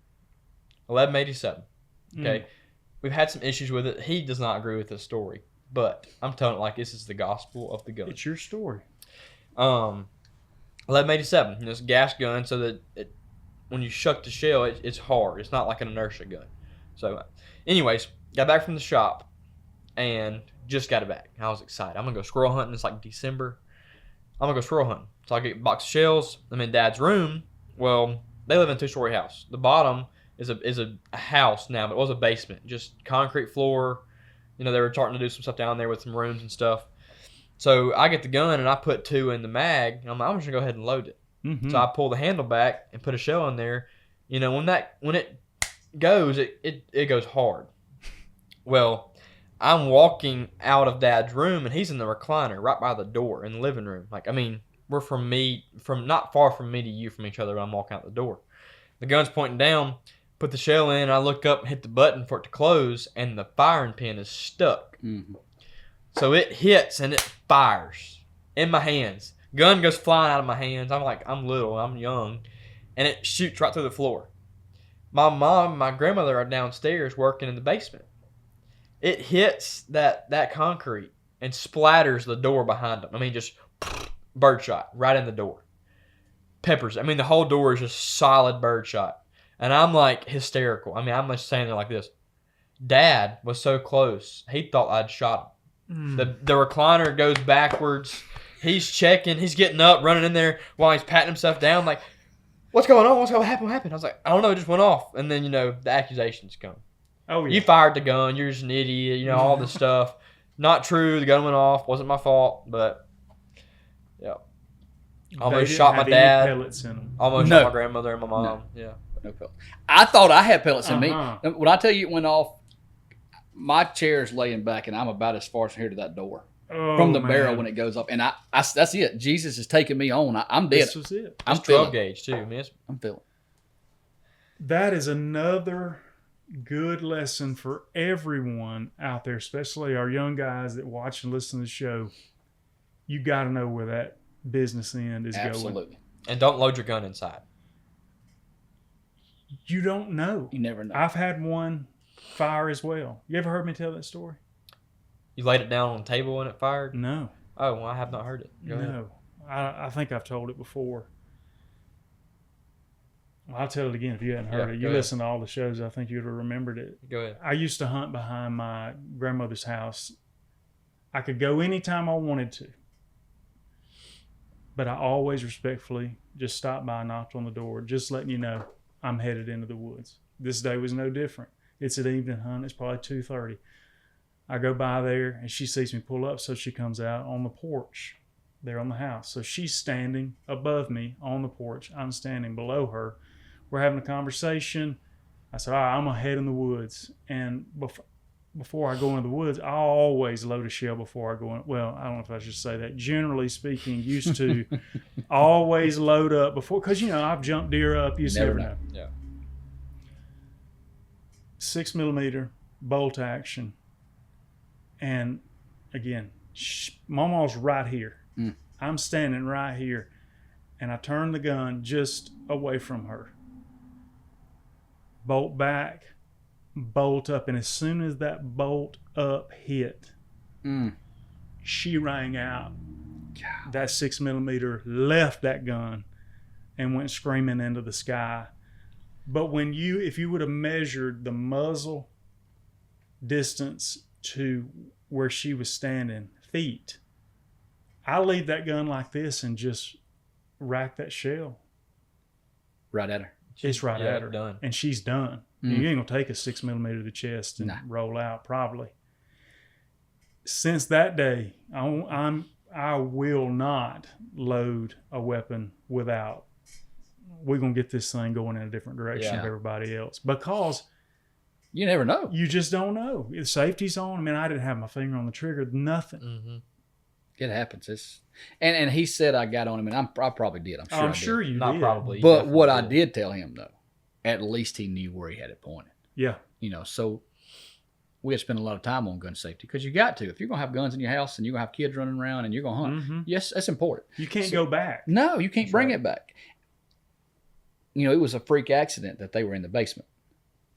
1187. Okay, we've had some issues with it. He does not agree with this story, but I'm telling it like this is the gospel of the gun. It's your story. 1187. It's a gas gun, so that when you shuck the shell, it's hard. It's not like an inertia gun. So, anyways, got back from the shop and just got it back. I was excited. I'm going to go squirrel hunting. It's like December. I'm going to go squirrel hunting. So I get a box of shells. I'm in Dad's room. Well, they live in a 2-story house. The bottom is a house now, but it was a basement. Just concrete floor. They were starting to do some stuff down there with some rooms and stuff. So I get the gun and I put 2 in the mag. And I'm just going to go ahead and load it. Mm-hmm. So I pull the handle back and put a shell in there. When it goes, it goes hard. Well, I'm walking out of Dad's room and he's in the recliner right by the door in the living room. We're from not far from me to you from each other when I'm walking out the door. The gun's pointing down, put the shell in, I look up and hit the button for it to close, and the firing pin is stuck. Mm-hmm. So it hits and it fires in my hands. Gun goes flying out of my hands. I'm little, I'm young, and it shoots right through the floor. My mom and my grandmother are downstairs working in the basement. It hits that concrete and splatters the door behind them. Just birdshot right in the door. Peppers. The whole door is just solid birdshot. And I'm hysterical. I'm just standing there like this. Dad was so close. He thought I'd shot him. The recliner goes backwards. He's checking. He's getting up, running in there while he's patting himself down. What's going on? What happened? I was like, I don't know. It just went off. And then, the accusations come. Oh, yeah. You fired the gun. You're just an idiot. All this stuff. Not true. The gun went off. Wasn't my fault. But, yeah. Almost shot my dad. Almost shot my grandmother and my mom. Yeah. No pellets. I thought I had pellets in me. When I tell you it went off, my chair's laying back and I'm about as far as here to that door. From the barrel when it goes up. And I that's it. Jesus is taking me on. I'm dead. This was it. I'm it's 12 feeling. gauge too. I'm feeling. That is another good lesson for everyone out there, especially our young guys that watch and listen to the show. You got to know where that business end is going. Absolutely. And don't load your gun inside. You don't know. You never know. I've had one fire as well. You ever heard me tell that story? You laid it down on the table and it fired? No. Oh, well, I have not heard it. Go ahead. No. I think I've told it before. Well, I'll tell it again if you hadn't heard it. You listen to all the shows, I think you'd have remembered it. Go ahead. I used to hunt behind my grandmother's house. I could go anytime I wanted to. But I always respectfully just stopped by and knocked on the door, just letting you know I'm headed into the woods. This day was no different. It's an evening hunt. It's probably 2:30. I go by there and she sees me pull up, so she comes out on the porch there on the house. So she's standing above me on the porch. I'm standing below her. We're having a conversation. I said, all right, I'm going to head in the woods. And before I go into the woods, I always load a shell before I go in. Well, I don't know if I should say that. Generally speaking, used to always load up before, because, I've jumped deer up. You never know. Yeah. 6mm bolt action. And again, Mama's right here. I'm standing right here. And I turn the gun just away from her. Bolt back, bolt up. And as soon as that bolt up hit, she rang out, that 6mm left that gun and went screaming into the sky. But if you would have measured the muzzle distance to where she was standing, feet, I leave that gun like this and just rack that shell. Right at her. It's right at her. Done. And she's done. Mm. You ain't going to take a 6mm to the chest and Nah. roll out, probably. Since that day, I will not load a weapon without. We're going to get this thing going in a different direction Yeah. of everybody else. Because You never know. you just don't know. If safety's on, I mean, I didn't have my finger on the trigger, nothing. Mm-hmm. It happens. It's and he said I got on him, and I probably did. I'm sure. I'm I did. sure you Not did. probably. But what I Definitely did tell him though, at least he knew where he had it pointed. Yeah. So we had spent a lot of time on gun safety because you got to. If you're gonna have guns in your house and you're gonna have kids running around and you're gonna hunt, Mhm. yes, that's important. You can't go back. No, you can't That's bring right. it back. It was a freak accident that they were in the basement,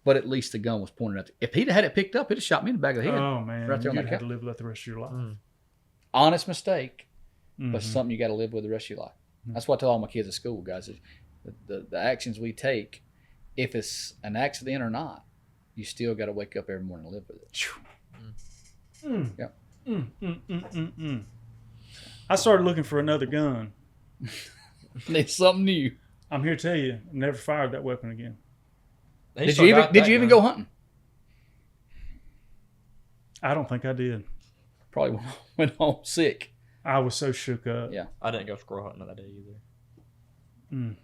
but at least the gun was pointed at. If he'd had it picked up, it'd have shot me in the back of the head. Oh, man. Right there on You'd that have couch. to live with that the rest of your life. Honest mistake, but Mhm. something you got to live with the rest of your life. That's what I tell all my kids at school, guys. Is the actions we take, if it's an accident or not, you still got to wake up every morning and live with it. Yeah. I started looking for another gun. It's something new. I'm here to tell you, never fired that weapon again. Did you even go hunting? I don't think I did. Probably went home sick. I was so shook up. Yeah. I didn't go squirrel hunting that day either.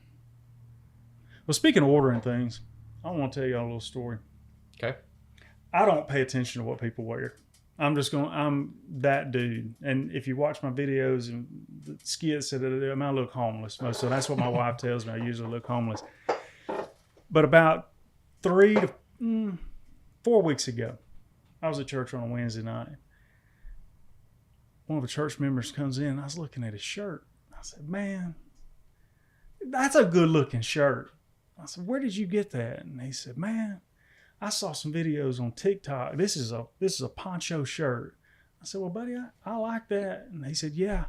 Well, speaking of ordering things, I want to tell you all a little story. Okay. I don't pay attention to what people wear. I'm that dude. And if you watch my videos and the skits that I do, I look homeless. So that's what my wife tells me. I usually look homeless. But about 3 to 4 weeks ago, I was at church on a Wednesday night. One of the church members comes in. I was looking at his shirt. I said, man, that's a good looking shirt. I said, where did you get that? And he said, man, I saw some videos on TikTok. This is a poncho shirt. I said, well, buddy, I like that. And he said, yeah,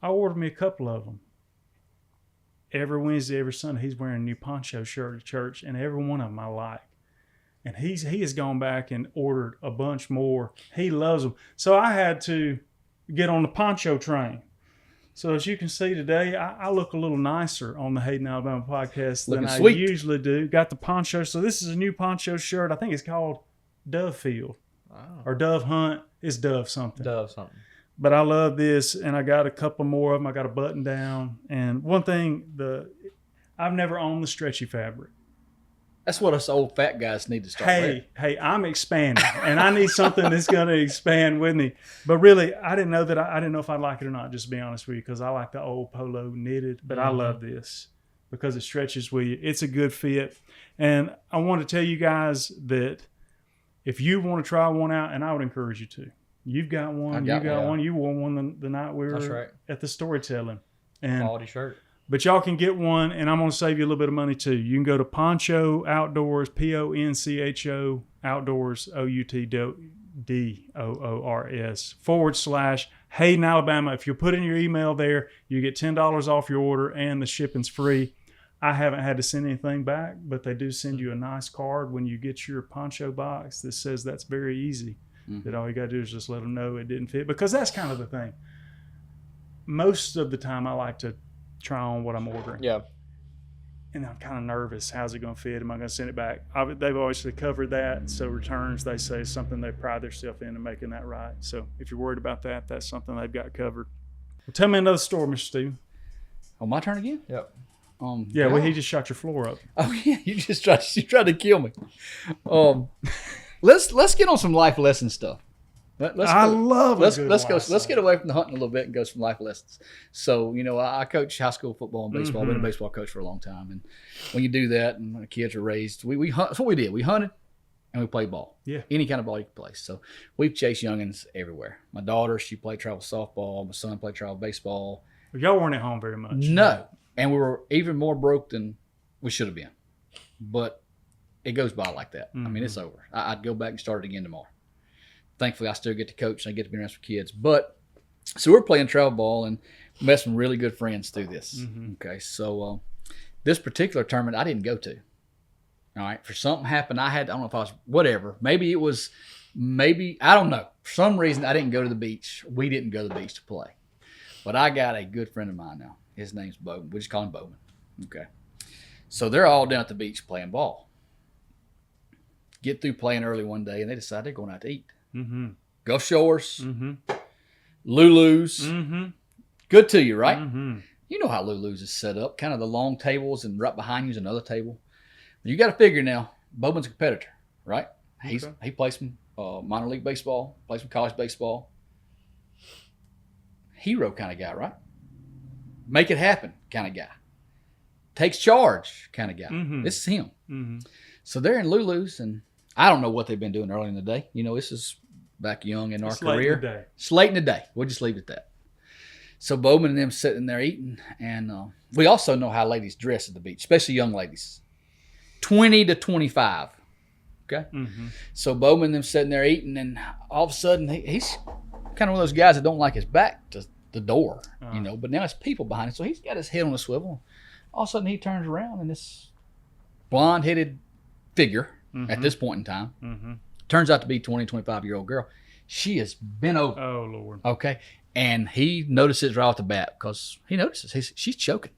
I ordered me a couple of them. Every Wednesday, every Sunday, he's wearing a new poncho shirt at church, and every one of them I like. And he has gone back and ordered a bunch more. He loves them. So I had to get on the poncho train. So as you can see today, I look a little nicer on the Hayden, Alabama podcast than Looking I sweet. usually do. Got the poncho. So this is a new poncho shirt. I think it's called Dove Field or Dove Hunt. It's Dove something. Dove something. But I love this, and I got a couple more of them. I got a button down. And one thing, I've never owned the stretchy fabric. That's what us old fat guys need to start wearing. Hey, I'm expanding, and I need something that's going to expand with me. But really, I didn't know if I'd like it or not, just to be honest with you, because I like the old polo knitted, but I love this because it stretches with you. It's a good fit. And I want to tell you guys that if you want to try one out, and I would encourage you to. You've got one. You got one. You wore one the night we That's were right. at the storytelling. And Quality shirt. but y'all can get one, and I'm going to save you a little bit of money too. You can go to Poncho Outdoors, PONCHO Outdoors, OUTDOORS / Hayden, Alabama. If you put in your email there, you get $10 off your order, and the shipping's free. I haven't had to send anything back, but they do send you a nice card when you get your poncho box that says that's very easy. That all you got to do is just let them know it didn't fit, because that's kind of the thing. Most of the time, I like to try on what I'm ordering. Yeah. And I'm kind of nervous. How's it going to fit? Am I going to send it back? They've always covered that. So returns, they say, is something they pride themselves in making that right. So if you're worried about that, that's something they've got covered. Well, tell me another story, Mr. Steven. Oh, my turn again? Yep. Yeah, well, he just shot your floor up. Oh yeah, you tried to kill me. Let's get on some life lesson stuff. Let's get away from the hunting a little bit and go some life lessons. So I coach high school football and baseball. I've been a baseball coach for a long time, and when you do that, and when the kids are raised, we hunt. That's what we did. We hunted and we played ball. Yeah, any kind of ball you can play. So we've chased youngins everywhere. My daughter, she played travel softball. My son played travel baseball. But y'all weren't at home very much. No. And we were even more broke than we should have been. But it goes by like that. I mean, it's over. I'd go back and start it again tomorrow. Thankfully, I still get to coach and I get to be around some kids. But So we're playing travel ball and met some really good friends through this. Mm-hmm. Okay, so this particular tournament I didn't go to. All right, for something happened, I don't know if I was, whatever. Maybe I don't know. For some reason, I didn't go to the beach. We didn't go to the beach to play. But I got a good friend of mine now. His name's Bowman. We just call him Bowman. Okay. So they're all down at the beach playing ball. Get through playing early one day, and they decide they're going out to eat. Mm-hmm. Gulf Shores, Mm-hmm. Lulu's. Mm-hmm. Good to you, right? Mm-hmm. You know how Lulu's is set up. Kind of the long tables, and right behind you is another table. You got to figure now, Bowman's a competitor, right? He plays some minor league baseball, plays some college baseball. Hero kind of guy, right? Make it happen kind of guy. Takes charge kind of guy. Mm-hmm. This is him. Mm-hmm. So they're in Lulu's, and I don't know what they've been doing early in the day. You know, this is back young in our career. It's late in the day. We'll just leave it at that. So Bowman and them sitting there eating, and we also know how ladies dress at the beach, especially young ladies. 20 to 25. Okay? Mm-hmm. So Bowman and them sitting there eating, and all of a sudden, he's kind of one of those guys that don't like his back to the door, you know, but now there's people behind him. So he's got his head on a swivel. All of a sudden, he turns around, and this blonde-headed figure at this point in time turns out to be 20, 25-year-old girl. She is bent over. Oh, Lord. Okay? And he notices right off the bat because he notices she's choking.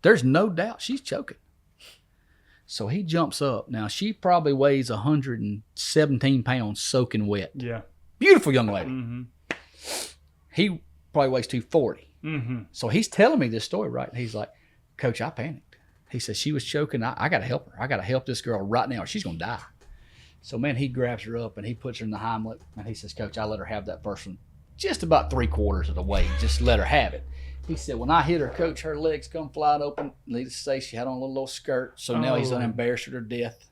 There's no doubt she's choking. So he jumps up. Now, she probably weighs 117 pounds soaking wet. Yeah. Beautiful young lady. Mm-hmm. He probably weighs 240. Mm-hmm. So he's telling me this story, right? And he's like, Coach, I panicked. He says, she was choking. I got to help her. I got to help this girl right now or she's going to die. So, man, he grabs her up and he puts her in the Heimlich. And he says, Coach, I let her have that person just about 3/4 of the way. Just let her have it. He said, when I hit her, Coach, her legs come flying open. Needless to say, she had on a little skirt. So now he's unembarrassed her to death.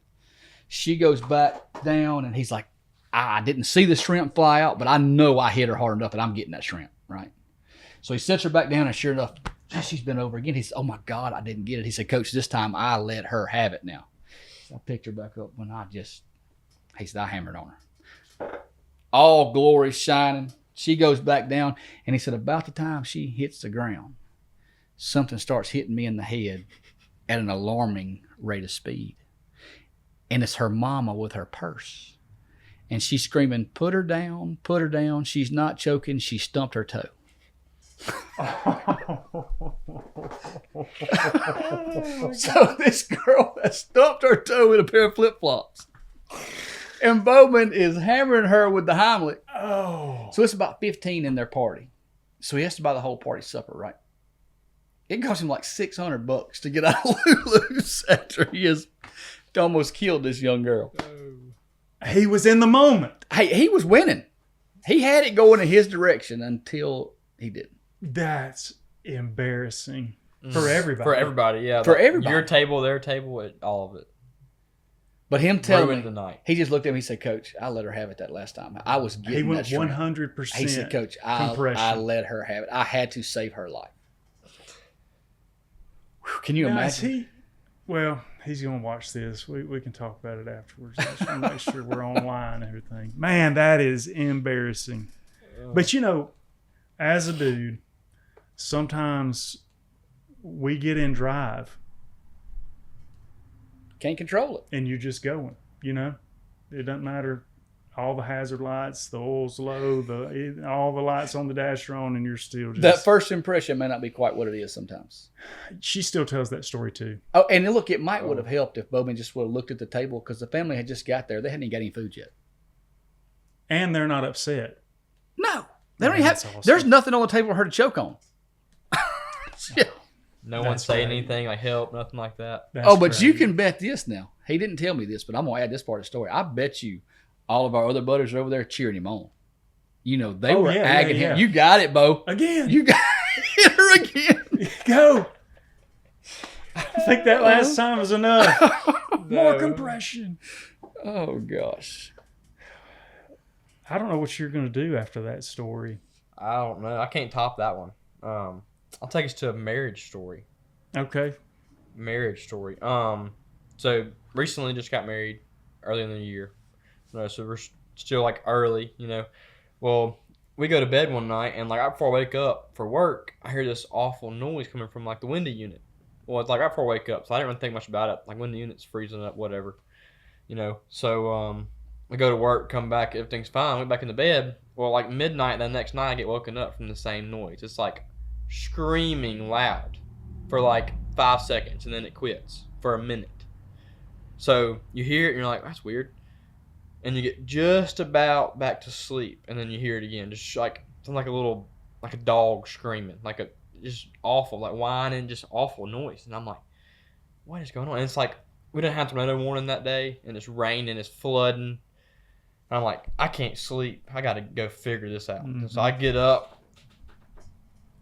She goes back down, and he's like, I didn't see the shrimp fly out, but I know I hit her hard enough that I'm getting that shrimp, right? So he sets her back down, and sure enough, she's been over again. He said, oh, my God, I didn't get it. He said, Coach, this time I let her have it now. So I picked her back up when he said, I hammered on her. All glory shining. She goes back down, and he said, about the time she hits the ground, something starts hitting me in the head at an alarming rate of speed. And it's her mama with her purse. And she's screaming, put her down, put her down. She's not choking. She stumped her toe. So this girl has stumped her toe with a pair of flip-flops. And Bowman is hammering her with the Heimlich. Oh. So it's about 15 in their party. So he has to buy the whole party supper, right? It cost him like $600 to get out of Lulu's after he has almost killed this young girl. He was in the moment. Hey, he was winning. He had it going in his direction until he didn't. That's embarrassing for everybody. For everybody, yeah. For everybody. Your table, their table, all of it. But him telling Ruined me, the night. he just looked at me and said, Coach, I let her have it that last time. I was getting He that went shrimp. 100%. He said, Coach, I let her have it. I had to save her life. Whew, can you imagine? Well, he's going to watch this. We can talk about it afterwards. I just want to make sure we're online and everything. Man, that is embarrassing. But, you know, as a dude, sometimes we get in drive. Can't control it. And you're just going, you know? It doesn't matter. All the hazard lights, the oil's low, all the lights on the dash are on, and you're still just... That first impression may not be quite what it is sometimes. She still tells that story, too. Oh, and look, it might would have helped if Bowman just would have looked at the table because the family had just got there. They hadn't even got any food yet. And they're not upset. No. They don't even have... Awesome. There's nothing on the table for her to choke on. Yeah. No one saying anything like help, nothing like that. But crazy. You can bet this now. He didn't tell me this, but I'm going to add this part of the story. I bet you all of our other buddies are over there cheering him on. You know, they were agging him. You got it, Bo. Again. You got hit her again. Go. I think that last time was enough. More compression. Oh, gosh. I don't know what you're going to do after that story. I don't know. I can't top that one. I'll take us to a marriage story. Okay. Marriage story. So recently just got married early in the year. So we're still like early, you know. Well, we go to bed one night, and like right before I wake up for work, I hear this awful noise coming from like the window unit. Well, it's like right before I wake up, so I didn't really think much about it. Like window unit's freezing up, whatever, So I go to work, come back, everything's fine. Went back into bed. Well, like midnight the next night, I get woken up from the same noise. It's like screaming loud for like 5 seconds, and then it quits for a minute. So you hear it, and you're like, that's weird. And you get just about back to sleep, and then you hear it again, just like something like a dog screaming, like a just awful, like whining, just awful noise. And I'm like, what is going on? And it's like we didn't have tornado warning that day, and it's raining, and it's flooding. And I'm like, I can't sleep. I got to go figure this out. Mm-hmm. So I get up,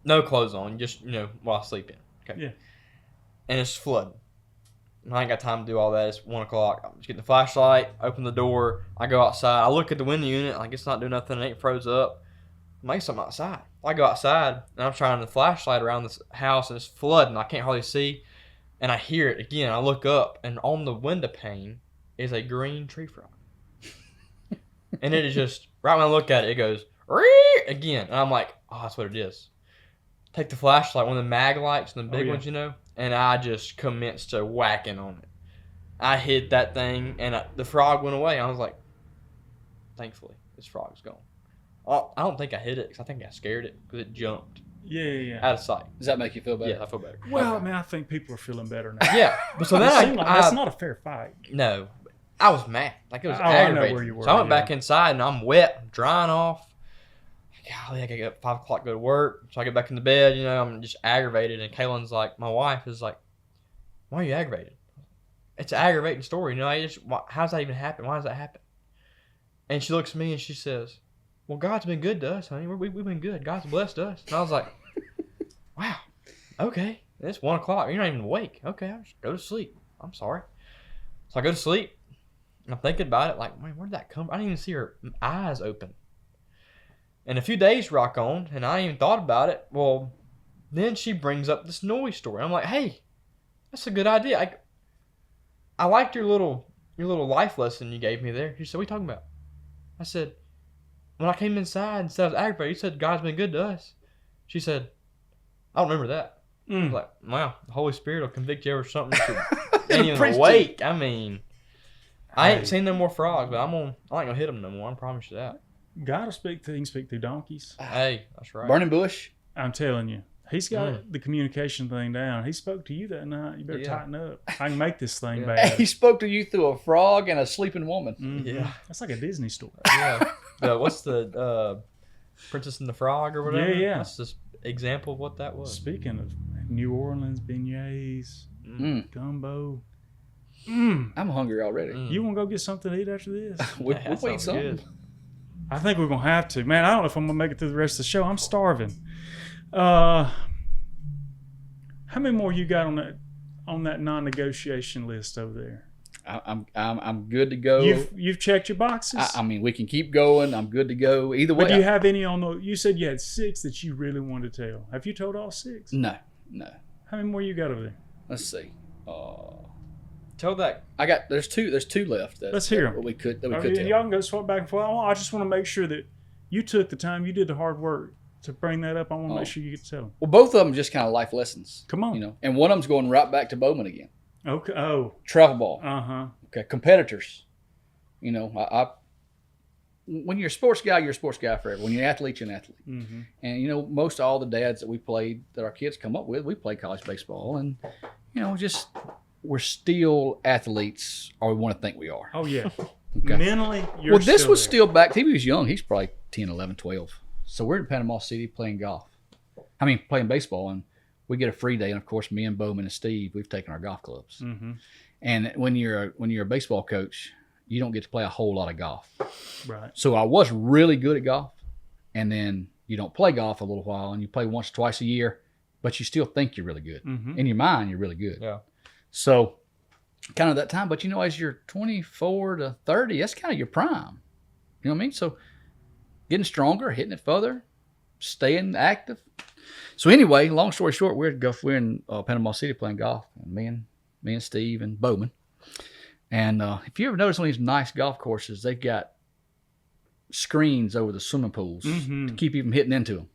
no clothes on, just while sleeping. Okay. Yeah. And it's flooding. And I ain't got time to do all that. It's 1 o'clock. I'm just getting the flashlight, open the door. I go outside. I look at the window unit. Like, it's not doing nothing. It ain't froze up. Make something outside. I go outside, and I'm trying the flashlight around this house, and it's flooding. I can't hardly see. And I hear it again. I look up, and on the window pane is a green tree frog. And it is just, right when I look at it, it goes, "Ree!" again. And I'm like, oh, that's what it is. Take the flashlight, one of the mag lights, and the big ones, and I just commenced to whacking on it. I hit that thing, and the frog went away. I was like, thankfully, this frog's gone. I don't think I hit it, because I think I scared it, because it jumped Yeah. out of sight. Does that make you feel better? Yeah, I feel better. Well, man, I think people are feeling better now. Yeah. But so then that's not a fair fight. No. I was mad. Like, it was I know aggravating. where you were, So I went back inside, and I'm wet. I'm drying off. Golly, I gotta get up 5 o'clock, go to work. So I get back in the bed, I'm just aggravated. And Kaylin's like, my wife is like, why are you aggravated? It's an aggravating story. How's that even happen? Why does that happen? And she looks at me and she says, well, God's been good to us, honey. We've been good. God's blessed us. And I was like, wow, okay. It's 1 o'clock. You're not even awake. Okay, I'll just go to sleep. I'm sorry. So I go to sleep. And I'm thinking about it like, man, where did that come from? I didn't even see her eyes open. And a few days rock on, and I ain't even thought about it. Well, then she brings up this noise story. I'm like, hey, that's a good idea. I liked your little life lesson you gave me there. She said, what are you talking about? I said, when I came inside and said I was aggravated, you said God's been good to us. She said, I don't remember that. I was like, wow, the Holy Spirit will convict you over something that ain't even awake. I mean, I ain't seen no more frogs, but I ain't gonna hit them no more. I promise you that. God will speak things, speak through donkeys. Hey, that's right. Burning bush. I'm telling you. He's got the communication thing down. He spoke to you that night. You better tighten up. I can make this thing bad. He spoke to you through a frog and a sleeping woman. Mm-hmm. Yeah. That's like a Disney story. Yeah. What's the Princess and the Frog or whatever? Yeah. That's just example of what that was. Speaking of New Orleans, beignets, gumbo. I'm hungry already. You want to go get something to eat after this? We'll That wait sounds something. good. I think we're going to have to. Man, I don't know if I'm going to make it through the rest of the show. I'm starving. How many more you got on that non-negotiation list over there? I'm good to go. You've checked your boxes? I mean, we can keep going. I'm good to go. Either way. But do you have any on the? You said you had 6 that you really wanted to tell. Have you told all 6? No. How many more you got over there? Let's see. Tell that. There's two left. Let's hear them. That we could And tell. y'all can go swap back and forth. I just want to make sure that you took the time, you did the hard work to bring that up. I want to make sure you get to tell them. Well, both of them just kind of life lessons. Come on. And one of them's going right back to Bowman again. Okay. Oh. Travel ball. Uh-huh. Okay. Competitors. When you're a sports guy, you're a sports guy forever. When you're an athlete, you're an athlete. Mm-hmm. And most all the dads that we played, that our kids come up with, we played college baseball, and just we're still athletes, or we want to think we are. Oh yeah. Okay. Mentally, you're. Well, this still was there. still back. He was young. He's probably 10, 11, 12. So we're in Panama City playing playing baseball, and we get a free day. And of course, me and Bowman and Steve, we've taken our golf clubs. Mm-hmm. And when you're a baseball coach, you don't get to play a whole lot of golf. Right. So I was really good at golf, and then you don't play golf a little while, and you play once or twice a year, but you still think you're really good. Mm-hmm. In your mind, you're really good. Yeah. So kind of that time, but as you're 24 to 30, that's kind of your prime. You know what I mean? So getting stronger, hitting it further, staying active. So anyway, long story short, we're in Panama City playing golf, and me and Steve and Bowman. And if you ever notice on these nice golf courses, they've got screens over the swimming pools Mm-hmm. to keep you from hitting into them.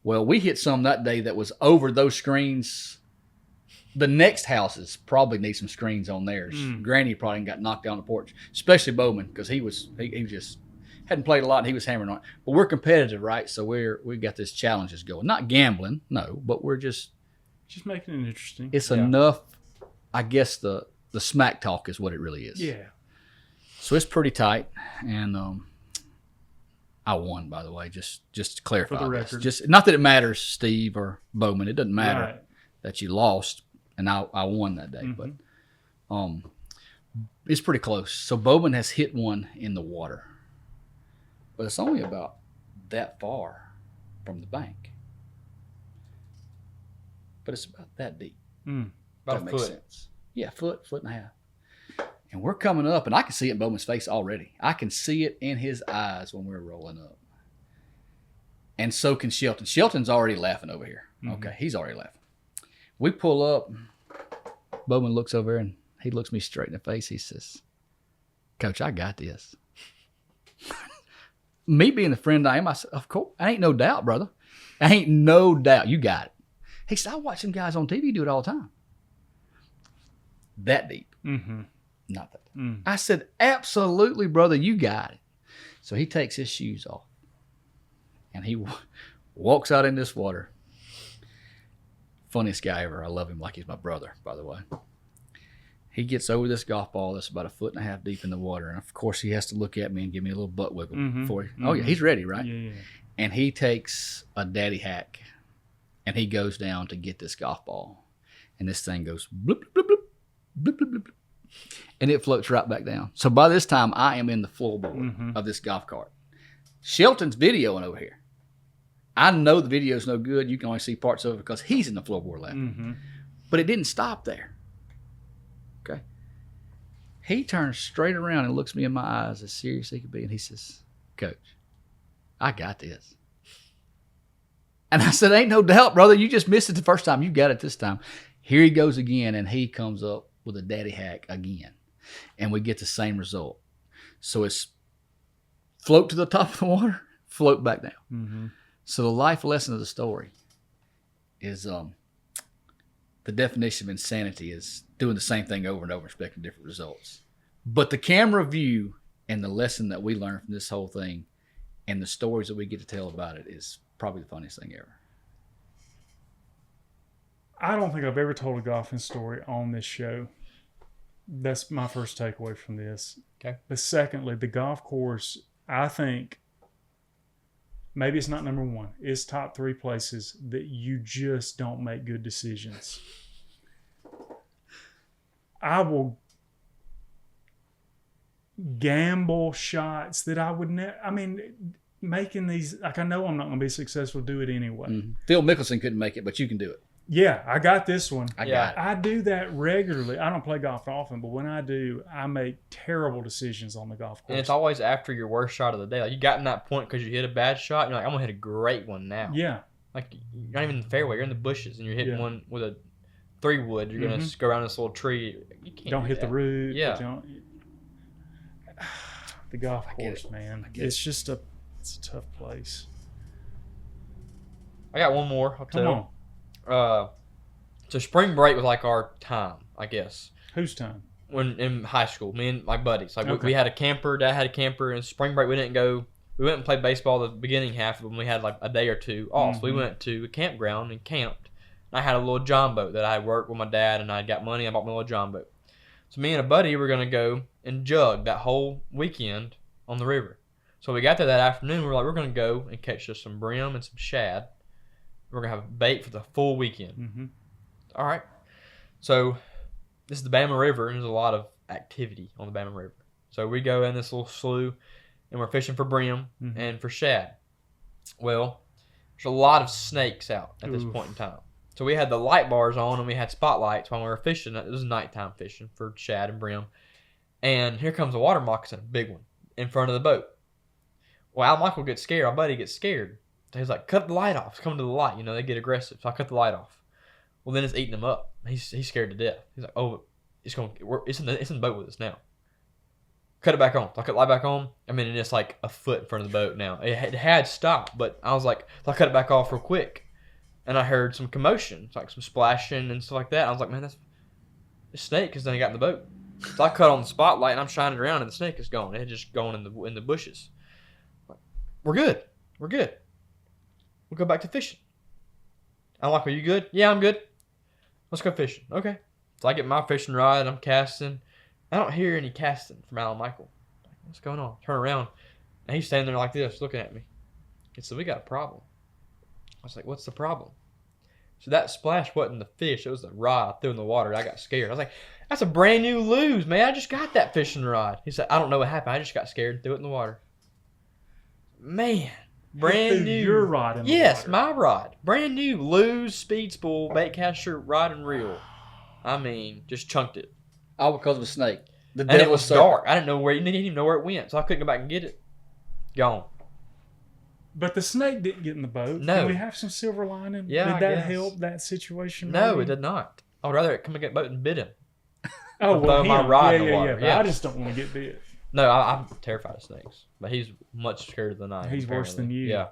Well, we hit some that day that was over those screens. The next houses probably need some screens on theirs. Granny probably got knocked down the porch, especially Bowman, because he just hadn't played a lot and he was hammering on it. But we're competitive, right? So we got this challenges going. Not gambling, no, but we're just making it interesting. it's enough. I guess the smack talk is what it really is. Yeah. So it's pretty tight, and I won, by the way, just to clarify. For the this. record. Just not that it matters, Steve or Bowman. It doesn't matter Right. that you lost, and I won that day. Mm-hmm. But it's pretty close. So Bowman has hit one in the water, but it's only about that far from the bank. But it's about that deep. Mm. About that a makes foot. sense. Yeah, foot and a half. And we're coming up, and I can see it in Bowman's face already. I can see it in his eyes when we're rolling up. And so can Shelton. Shelton's already laughing over here. Okay, he's already laughing. We pull up. Bowman looks over and he looks me straight in the face. He says, Coach, I got this. Me being the friend I am, I said, of course. I ain't no doubt, brother. I ain't no doubt. You got it. He said, I watch some guys on TV do it all the time. That deep. Mm-hmm. Not that. I said, absolutely, brother, you got it. So he takes his shoes off and he walks out in this water. Funniest guy ever. I love him like he's my brother, by the way. He gets over this golf ball that's about 1.5 feet deep in the water. And of course, he has to look at me and give me a little butt wiggle before he, oh, yeah, he's ready, right? Yeah. And he takes a daddy hack and he goes down to get this golf ball. And this thing goes bloop, bloop, bloop, bloop, bloop, bloop, bloop. And it floats right back down. So by this time, I am in the floorboard of this golf cart. Shelton's videoing over here. I know the video's no good. You can only see parts of it because he's in the floorboard laughing. But it didn't stop there. Okay. He turns straight around and looks me in my eyes as serious as he could be. And he says, Coach, I got this. And I said, ain't no doubt, brother. You just missed it the first time. You got it this time. Here he goes again, and he comes up with a daddy hack again. And we get the same result. So it's float to the top of the water, float back down. So the life lesson of the story is the definition of insanity is doing the same thing over and over, expecting different results. But the camera view and the lesson that we learn from this whole thing and the stories that we get to tell about it is probably the funniest thing ever. I don't think I've ever told a golfing story on this show. That's my first takeaway from this. Okay. But secondly, the golf course, I think, maybe it's not number one. It's top 3 places that you just don't make good decisions. I will gamble shots that I would never. I mean, making these, like, I know I'm not going to be successful, do it anyway. Phil Mickelson couldn't make it, but you can do it. Yeah, I got this one. I got it. I do that regularly. I don't play golf often, but when I do, I make terrible decisions on the golf course. And it's always after your worst shot of the day. Like, you got in that point because you hit a bad shot. And you're like, I'm going to hit a great one now. Yeah. Like, you're not even in the fairway. You're in the bushes, and you're hitting one with a 3-wood. You're going to go around this little tree. You can't Don't do hit that. the root. Yeah. The golf I get course, it. man. I get It's just it's a tough place. I got one more. I'll Come tell. on. So spring break was like our time, I guess. Whose time? When in high school, me and my buddies, like Okay. we had a camper. Dad had a camper, and spring break we didn't go. We went and played baseball the beginning half when we had like a day or two off. We went to a campground and camped. And I had a little john boat that I had worked with my dad, and I got money. I bought my little john boat. So me and a buddy were gonna go and jug that whole weekend on the river. So we got there that afternoon. We were like, we're gonna go and catch us some brim and some shad. We're gonna have bait for the full weekend. All right. So this is the Bama River, and there's a lot of activity on the Bama River. So we go in this little slough, and we're fishing for brim and for shad. Well, there's a lot of snakes out at this point in time. So we had the light bars on, and we had spotlights while we were fishing. It was nighttime fishing for shad and brim. And here comes a water moccasin, a big one, in front of the boat. Well, Al Michael gets scared. Our buddy gets scared. So he's like, cut the light off. It's coming to the light. You know, they get aggressive. So I cut the light off. Well, then it's eating him up. He's scared to death. He's like, oh, it's in the boat with us now. cut it back on. So I cut the light back on. I mean, it's like a foot in front of the boat now. It had stopped, but I was like, so I cut it back off real quick. And I heard some commotion. It's like some splashing and stuff like that. I was like, man, that's the snake because then he got in the boat. So I cut on the spotlight and I'm shining around and the snake is gone. It had just gone in the bushes. We're good. We're good. We'll go back to fishing. I'm like, are you good? Yeah, I'm good. Let's go fishing. Okay. So I get my fishing rod. I'm casting. I don't hear any casting from Alan Michael. What's going on? Turn around. And he's standing there like this, looking at me. He said, we got a problem. I was like, what's the problem? So that splash wasn't the fish. It was the rod I threw in the water. I got scared. I was like, that's a brand new lose, man. I just got that fishing rod. He said, I don't know what happened. I just got scared and threw it in the water. Man. Brand new. Your rod in the Yes, water. my rod. Brand new. Lose, speed spool, bait caster, rod and reel. I mean, just chunked it. All because of a snake. The And it devil's was serpent. dark. I didn't know where. You didn't even know where it went, so I couldn't go back and get it. Gone. But the snake didn't get in the boat. No. Can we have some silver lining? Yeah, Did I that guess. help that situation? No, maybe? it did not. I would rather it come and get boat and bid him. Oh, throw my him. rod yeah, in the yeah, water, yeah. But yeah. I just don't want to get bit. No, I'm terrified of snakes. But he's much scarier than I am. He's worse than apparently. you. Yeah.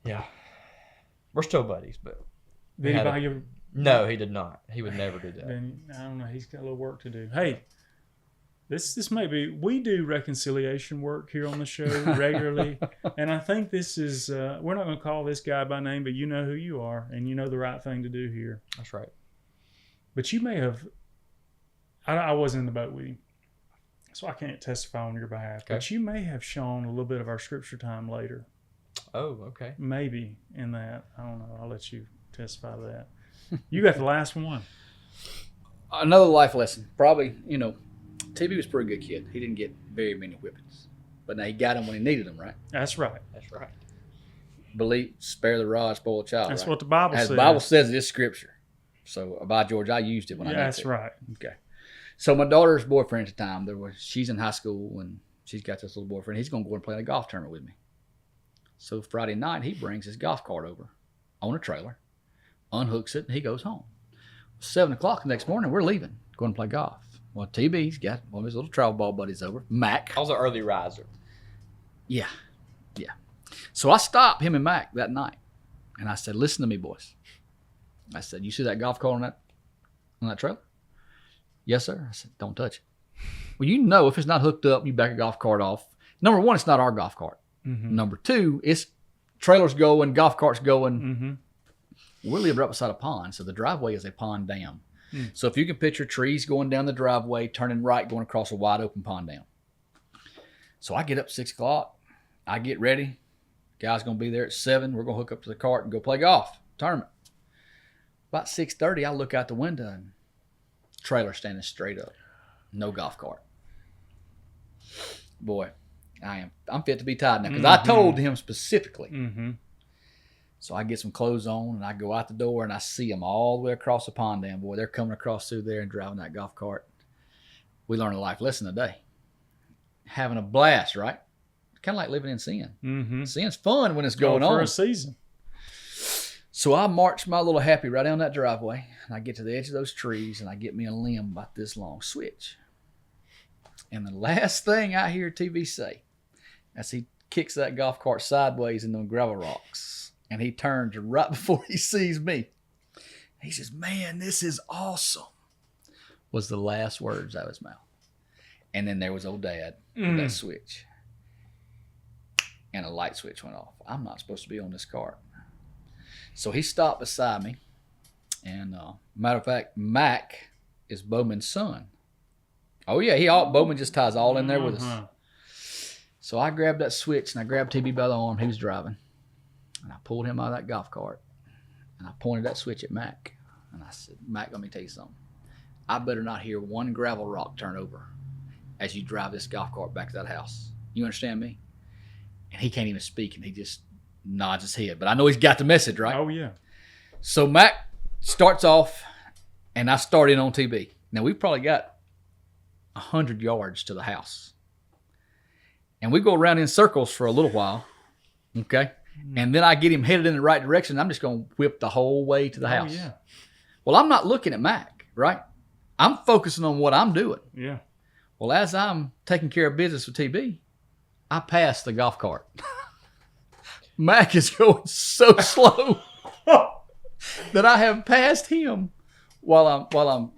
Yeah. We're still buddies, but Did he had buy a- you? no, he did not. He would never do that. Then I don't know. He's got a little work to do. Hey, this may be. We do reconciliation work here on the show regularly, and I think this is. We're not going to call this guy by name, but you know who you are, and you know the right thing to do here. That's right. But you may have. I wasn't in the boat with you, so I can't testify on your behalf. Okay. But you may have shown a little bit of our scripture time later. Oh, okay. Maybe in that. I don't know. I'll let you testify to that. You got the last one. Another life lesson. Probably, TB was a pretty good kid. He didn't get very many whippings. But now he got them when he needed them, right? That's right. That's right. Believe, spare the rod, spoil the child. That's right? what the Bible As says. the Bible says, it is scripture. So, by George, I used it when I needed That's to. right. Okay. So my daughter's boyfriend at the time, she's in high school and she's got this little boyfriend. He's going to go and play in a golf tournament with me. So Friday night, he brings his golf cart over on a trailer, unhooks it, and he goes home. 7 o'clock the next morning, we're leaving, going to play golf. Well, TB's got one of his little travel ball buddies over, Mac. I was an early riser. Yeah. So I stopped him and Mac that night, and I said, listen to me, boys. I said, you see that golf cart on that trailer? Yes, sir. I said, don't touch it. Well, if it's not hooked up, you back a golf cart off. Number one, it's not our golf cart. Mm-hmm. Number two, it's trailers going, golf carts going. Mm-hmm. We live right beside a pond, so the driveway is a pond dam. Mm. So if you can picture trees going down the driveway, turning right, going across a wide open pond dam. So I get up 6 o'clock. I get ready. Guy's going to be there at 7. We're going to hook up to the cart and go play golf tournament. About 6:30, I look out the window and trailer standing straight up. No golf cart. Boy, I'm fit to be tied now because I told him specifically. Mm-hmm. So I get some clothes on and I go out the door and I see them all the way across the pond dam. Boy, they're coming across through there and driving that golf cart. We learned a life lesson today. Having a blast, right? Kind of like living in sin. Mm-hmm. Sin's fun when it's going for on. a season. So I march my little happy right down that driveway, and I get to the edge of those trees, and I get me a limb about this long switch. And the last thing I hear TV say, as he kicks that golf cart sideways in the gravel rocks, and he turns right before he sees me. He says, man, this is awesome, was the last words out of his mouth. And then there was old Dad with that switch. And a light switch went off. I'm not supposed to be on this cart. So he stopped beside me. And matter of fact, Mac is Bowman's son. Oh, yeah. Bowman just ties all in there with us. So I grabbed that switch and I grabbed TB by the arm. He was driving. And I pulled him out of that golf cart. And I pointed that switch at Mac. And I said, Mac, let me tell you something. I better not hear one gravel rock turn over as you drive this golf cart back to that house. You understand me? And he can't even speak, and he just nods his head. But I know he's got the message, right? Oh, yeah. So Mac starts off, and I start in on TB. Now, we've probably got 100 yards to the house. And we go around in circles for a little while, okay? And then I get him headed in the right direction. I'm just going to whip the whole way to the house. Oh, yeah. Well, I'm not looking at Mac, right? I'm focusing on what I'm doing. Yeah. Well, as I'm taking care of business with TB, I passed the golf cart. Mac is going so slow that I have passed him while I'm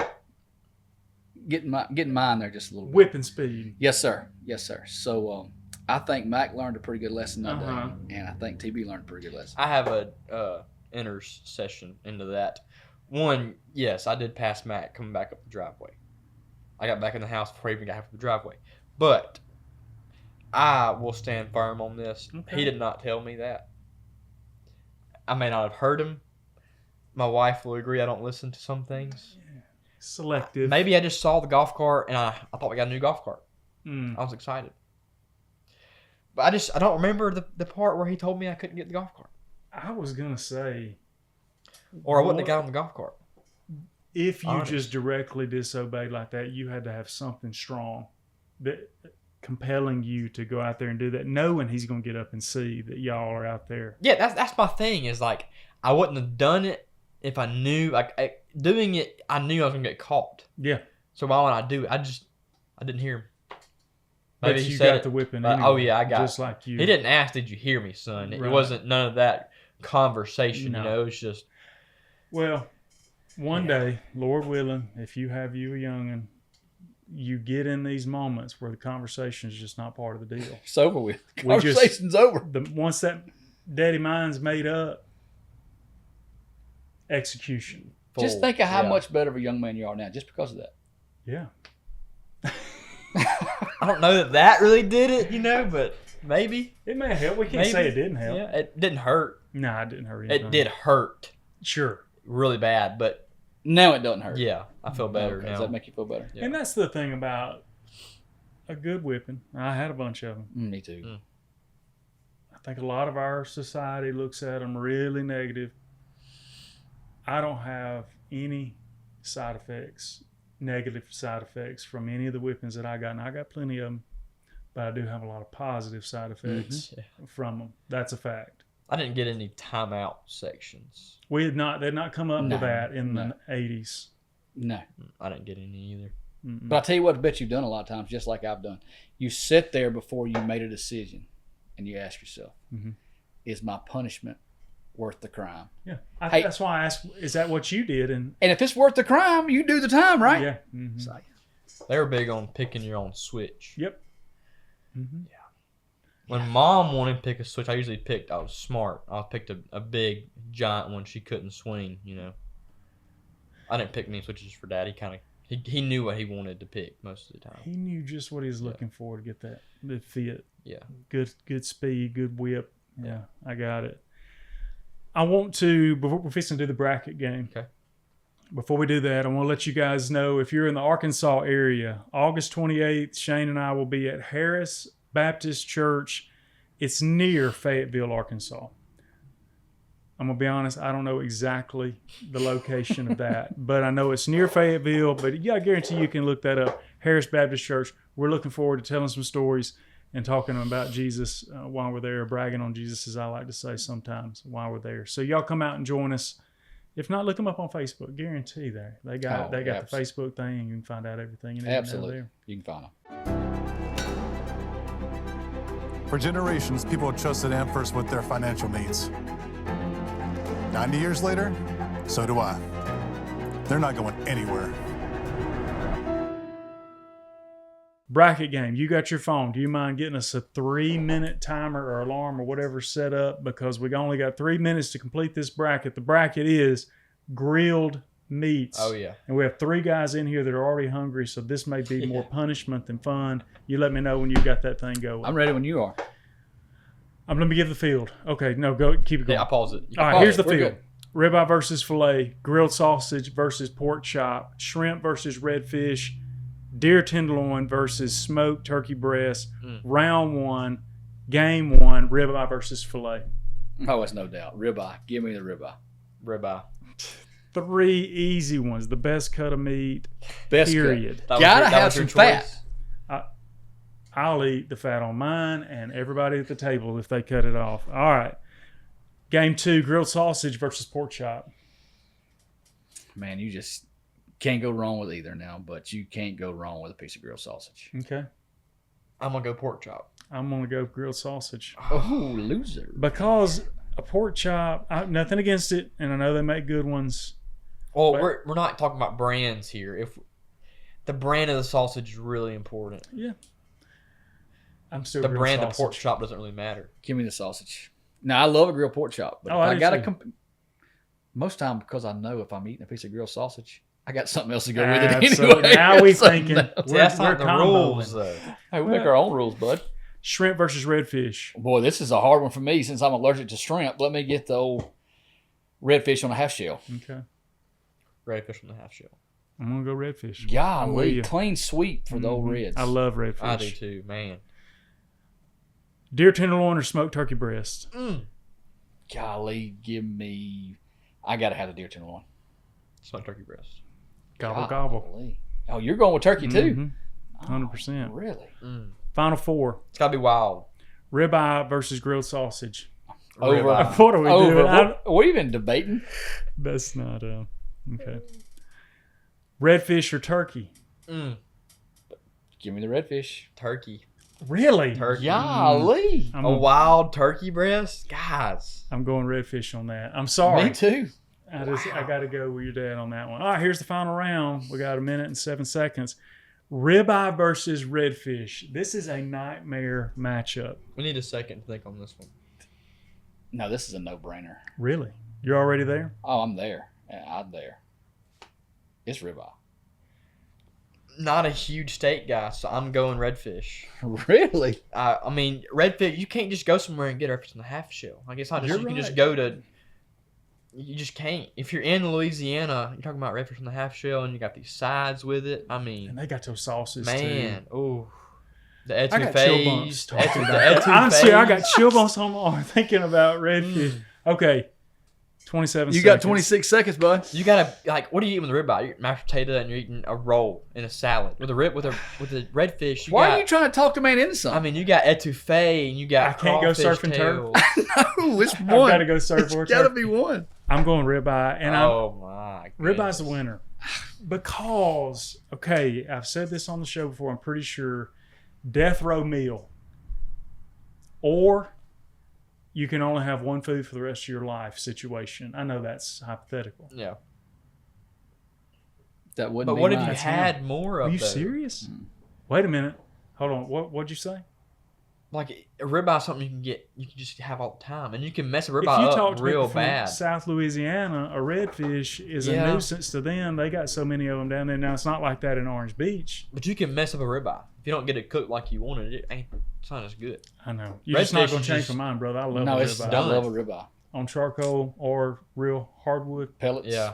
getting mine there just a little bit. Whipping speed. Yes, sir. Yes, sir. So I think Mac learned a pretty good lesson that day, and I think TB learned a pretty good lesson. I have a intercession into that. One, yes, I did pass Mac coming back up the driveway. I got back in the house before he even got up the driveway. But I will stand firm on this. Okay. He did not tell me that. I may not have heard him. My wife will agree I don't listen to some things. Selective. Maybe I just saw the golf cart and I thought we got a new golf cart. I was excited. But I don't remember the part where he told me I couldn't get the golf cart. I was going to say. Or I wouldn't have got on the golf cart. If you just directly disobeyed like that, you had to have something strong that compelling you to go out there and do that, knowing he's going to get up and see that y'all are out there. Yeah, that's my thing. Is like I wouldn't have done it if I knew. Like doing it, I knew I was going to get caught. Yeah. So why would I do it? I didn't hear him. Maybe he got the whipping. Anyway, oh yeah, I got just like you. He didn't ask, "Did you hear me, son?" It wasn't none of that conversation. No. You know, it's just. Well, one day, Lord willing, if you have you a young'un, you get in these moments where the conversation is just not part of the deal. It's over with. Conversation's over. Once that daddy mind's made up, execution. Just think of how much better of a young man you are now, just because of that. Yeah. I don't know that really did it, you know, but maybe. It may help. We can't say it didn't help. Yeah, it didn't hurt. No, it didn't hurt anything. It did hurt. Sure. Really bad, but. Now it doesn't hurt. Yeah, I feel better now. Does that make you feel better? Yeah. And that's the thing about a good whipping. I had a bunch of them. Me too. I think a lot of our society looks at them really negative. I don't have any side effects, negative side effects from any of the whippings that I got. And I got plenty of them, but I do have a lot of positive side effects from them. That's a fact. I didn't get any timeout sections. They'd not come up with that in the 80s. No. I didn't get any either. But I'll tell you what, I bet you've done a lot of times, just like I've done. You sit there before you made a decision and you ask yourself, is my punishment worth the crime? Yeah. That's why I asked, is that what you did? And if it's worth the crime, you do the time, right? Yeah. So, they were big on picking your own switch. Yep. Yeah. When Mom wanted to pick a switch, I was smart. I picked a big, giant one she couldn't swing, you know. I didn't pick any switches for Dad. He knew what he wanted to pick most of the time. He knew just what he was looking for to get that fit. Yeah. Good speed, good whip. Yeah, I got it. I want to, before we're fixing to do the bracket game. Okay. Before we do that, I want to let you guys know, if you're in the Arkansas area, August 28th, Shane and I will be at Harris Baptist Church. It's near Fayetteville, Arkansas. I'm going to be honest, I don't know exactly the location of that, but I know it's near Fayetteville. But yeah, I guarantee you can look that up. Harris Baptist Church. We're looking forward to telling some stories and talking about Jesus while we're there, bragging on Jesus, as I like to say sometimes, while we're there. So y'all come out and join us. If not, look them up on Facebook. Guarantee they got the Facebook thing. You can find out everything. Absolutely. There. You can find them. For generations, people have trusted AmFirst with their financial needs. 90 years later, so do I. They're not going anywhere. Bracket game. You got your phone. Do you mind getting us a 3-minute timer or alarm or whatever set up? Because we only got 3 minutes to complete this bracket. The bracket is grilled meats. Oh, yeah. And we have 3 guys in here that are already hungry, so this may be more punishment than fun. You let me know when you got that thing going. I'm ready when you are. Let me give the field. Okay, no, go. Keep it going. Yeah, I pause it. All right, here's the We're field. good. Ribeye versus filet, grilled sausage versus pork chop, shrimp versus redfish, deer tenderloin versus smoked turkey breast, round 1, game 1, ribeye versus filet. Oh, it's no doubt. Ribeye. Give me the ribeye. Ribeye. 3 easy ones. The best cut of meat, Best period. Gotta have some fat. I'll eat the fat on mine and everybody at the table if they cut it off. All right. Game 2, grilled sausage versus pork chop. Man, you just Can't go wrong with either now, but you can't go wrong with a piece of grilled sausage. Okay. I'm gonna go pork chop. I'm going to go grilled sausage. Oh, loser. Because a pork chop, nothing against it, and I know they make good ones. Well, But- we're not talking about brands here. If the brand of the sausage is really important, Yeah. I'm still the grilled brand sausage. of pork chop doesn't really matter. Give me the sausage. Now, I love a grilled pork chop, but Oh, if I I do got to too. most time because I know if I'm eating a piece of grilled sausage, I got something else to go with it So anyway. now we Something thinking. else. See, that's not the comboing. rules, though. Hey, we make our own rules, bud. Shrimp versus redfish. Boy, this is a hard one for me since I'm allergic to shrimp. Let me get the old redfish on a half shell. Okay. Redfish on the half shell. I'm going to go redfish. I'm with Golly, you. clean sweep for the old Mhm. reds. I love redfish. I do too, man. Deer tenderloin or smoked turkey breast? Golly, give me. I gotta have the deer tenderloin. Smoked turkey breast. Gobble, gobble. Golly. Oh, you're going with turkey too? Mhm. 100%. Oh, really? Final four. It's gotta be wild. Ribeye versus grilled sausage. Over. Ribeye. What are we Over. doing? What are you even debating? That's not okay. Redfish or turkey? Give me the redfish. Turkey. Really? Turkey. Golly. I'm, A wild turkey breast? Guys. I'm going redfish on that. I'm sorry. Me too. I got to go with your dad on that one. All right, here's the final round. We got 1 minute and 7 seconds. Ribeye versus redfish. This is a nightmare matchup. We need a second to think on this one. No, this is a no-brainer. Really? You're already there? Oh, I'm there. Yeah, I'm there. It's ribeye. Not a huge steak guy, so I'm going redfish. Really? I mean, redfish, you can't just go somewhere and get redfish in the half shell. Like, it's not just, You're you can just right. go to, you just can't. If you're in Louisiana, you're talking about redfish in the half shell and you got these sides with it. I mean, And they got those sauces man, too. ooh. The I got chill bumps etouffees. talking about that. Honestly, I got chill bumps on my arm thinking about redfish. Okay. 27 You seconds. got 26 seconds, bud. You gotta, like, what do you eat with a ribeye? You're eating mashed potato and you're eating a roll and a salad. With a redfish, you Why got, are you trying to talk the man into something? I mean, you got etouffee and you got I can't go crawfish surf and turf. tails. No, which I've one? got to go surf It's for got to turkey. be one. I'm going ribeye. And Oh my Ribeye's the goodness. winner. Because, okay, I've said this on the show before, I'm pretty sure, death row meal. Or you can only have one food for the rest of your life situation. I know that's hypothetical. Yeah. That wouldn't But be what if mine. you had more of Are you those? serious? Wait a minute. Hold on. What'd you say? Like, a ribeye is something you can get, you can just have all the time. And you can mess a If ribeye you up talk to real people from bad. South Louisiana, a redfish is a Yeah. nuisance to them. They got so many of them down there. Now, it's not like that in Orange Beach. But you can mess up a ribeye. If you don't get it cooked like you wanted, it's not as good. I know. You're just not Redfish going is to change just- my mind, brother. I love No, a it's ribeye. I love a ribeye. On charcoal or real hardwood. Pellets. Yeah.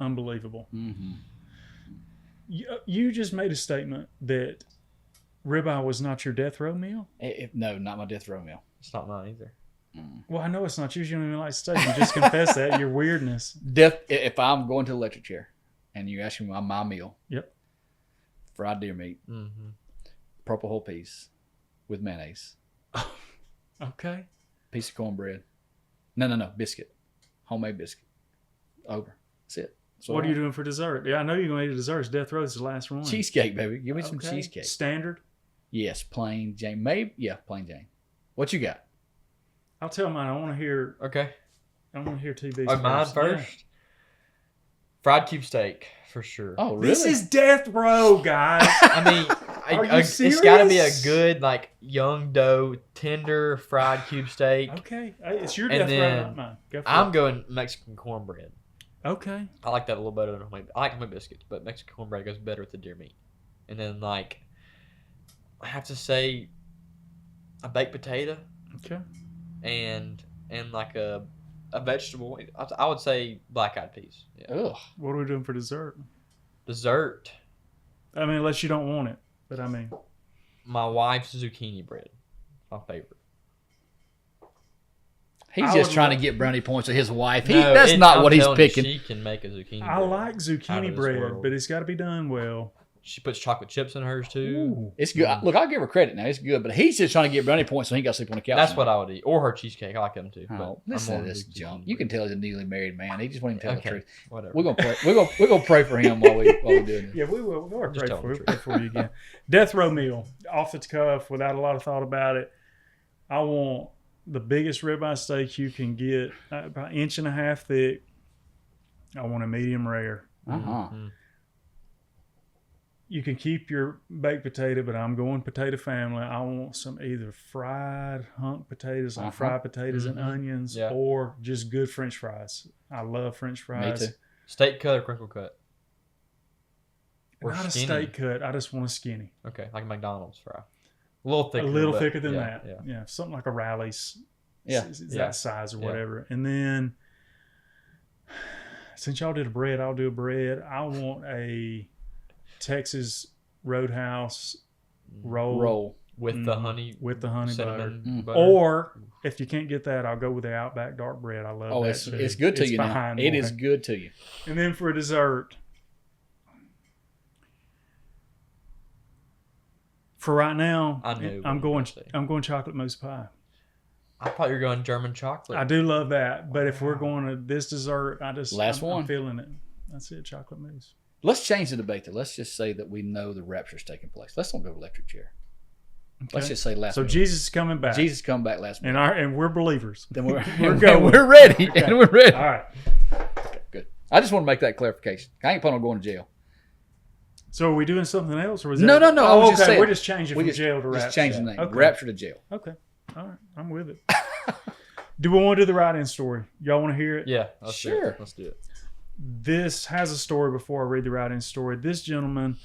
Unbelievable. Mm-hmm. You just made a statement that ribeye was not your death row meal. No, not my death row meal. It's not mine either. Well, I know it's not yours. You don't even like steak. You just confess that your weirdness. Death. If I'm going to the electric chair, and you ask me my meal. Yep. Fried deer meat, Mm-hmm. purple whole peas, with mayonnaise, Okay. piece of cornbread. No, biscuit, homemade biscuit. Over. That's it. That's What I are you want. doing for dessert? Yeah, I know you're going to eat desserts. Death row is the last one. Cheesecake, baby. Give me some Okay. cheesecake. Standard. Yes, plain Jane. Maybe, yeah, plain Jane. What you got? I'll tell mine. I want to hear. Okay. I want to hear TV's Oh, mine Yeah. first? Fried cube steak, for sure. Oh, really? This is death row, guys. I mean, Are you it's got to be a serious? good, like, young dough, tender fried cube steak. Okay, it's your And death row, then not mine. Go for I'm it. going Mexican cornbread. Okay. I like that a little better than homemade. I like homemade biscuits, but Mexican cornbread goes better with the deer meat. And then, like, I have to say, a baked potato Okay. and like a vegetable. I would say black eyed peas. Yeah. Ugh. What are we doing for dessert? Dessert. I mean, unless you don't want it, but I mean, My wife's zucchini bread. My favorite. He's I just would trying to love- get brownie points with his wife. No, That's not I'm what he's telling you, picking. She can make a zucchini I bread like out zucchini of this bread, world. but it's got to be done well. She puts chocolate chips in hers too. Ooh. It's good. Look, I'll give her credit now. It's good, but he's just trying to get brownie points so he got to sleep on the couch. That's what I would eat, or her cheesecake. I like them too. Oh, but listen I'm to more this of a junk. cheesecake. You can tell he's a newly married man. He just won't even tell Okay, the truth. whatever. We're gonna pray. We're gonna pray for him while we do this. Yeah, we will. We'll Just pray tell for, the truth. pray for you again. Death row meal, off the cuff, without a lot of thought about it. I want the biggest ribeye steak you can get, about 1.5 inches thick. I want a medium rare. Mm-hmm. You can keep your baked potato, but I'm going potato family. I want some either fried hunk potatoes, like fried potatoes and onions, Yeah. or just good French fries. I love French fries. Me too. Steak cut or crinkle cut? Or Not skinny? a steak cut. I just want a skinny. Okay, like a McDonald's fry. A little thicker. A little but- thicker than yeah, that. Yeah. Yeah, something like a Rally's. Yeah. It's Yeah. that size or Yeah. whatever. And then, since y'all did a bread, I'll do a bread. I want a Texas Roadhouse roll With the honey, with the honey cinnamon butter. butter. Or if you can't get that, I'll go with the Outback dark bread. I love Oh, that it's too. it's good to you now. behind It boy. is good to you. And then for dessert, for right now, I knew what I'm you going. were gonna say. I'm going chocolate mousse pie. I thought you were going German chocolate. I do love that, but if we're going to this dessert, Last I'm one. feeling it. That's it, chocolate mousse. Let's change the debate though. Let's just say that we know the rapture's taking place. Let's don't go electric chair. Let's Okay. just say last. So minute. Jesus is coming back. Jesus come back last minute. and we're believers. Then we're We're and going. we're ready. Okay. And we're ready. All right. Good. I just want to make that clarification. I ain't planning on going to jail. So are we doing something else, or was No, that? no. I Oh, was okay. just saying. We're just changing We from just, jail to rapture. just change the name. Okay. Rapture to jail. Okay. All right. I'm with it. Do we want to do the write-in story? Y'all want to hear it? Yeah, let's do Sure. it. Let's do it. This has a story before I read the write-in story. This gentleman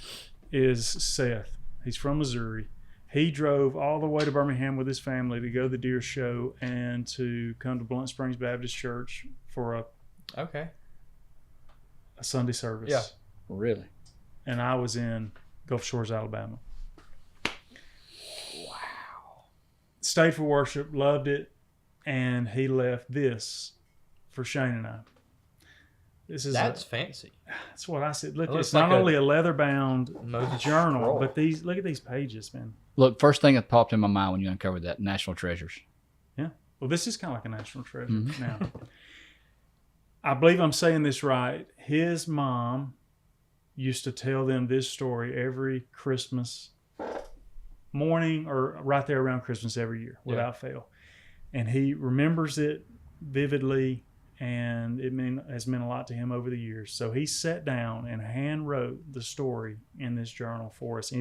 is Seth. He's from Missouri. He drove all the way to Birmingham with his family to go to the deer show and to come to Blunt Springs Baptist Church for a Okay. Sunday service. Yeah. Really? And I was in Gulf Shores, Alabama. Stayed for worship, loved it, and he left this for Shane and I. This is That's fancy. that's what I said. Look, It looks it's not like only a leather-bound Moses journal, scroll. but look at these pages, man. Look, first thing that popped in my mind when you uncovered that, national treasures. Yeah. Well, this is kind of like a national treasure Mm-hmm. now. I believe I'm saying this right. His mom used to tell them this story every Christmas morning, or right there around Christmas every year without fail. And he remembers it vividly, and it has meant a lot to him over the years. So he sat down and hand wrote the story in this journal for us. And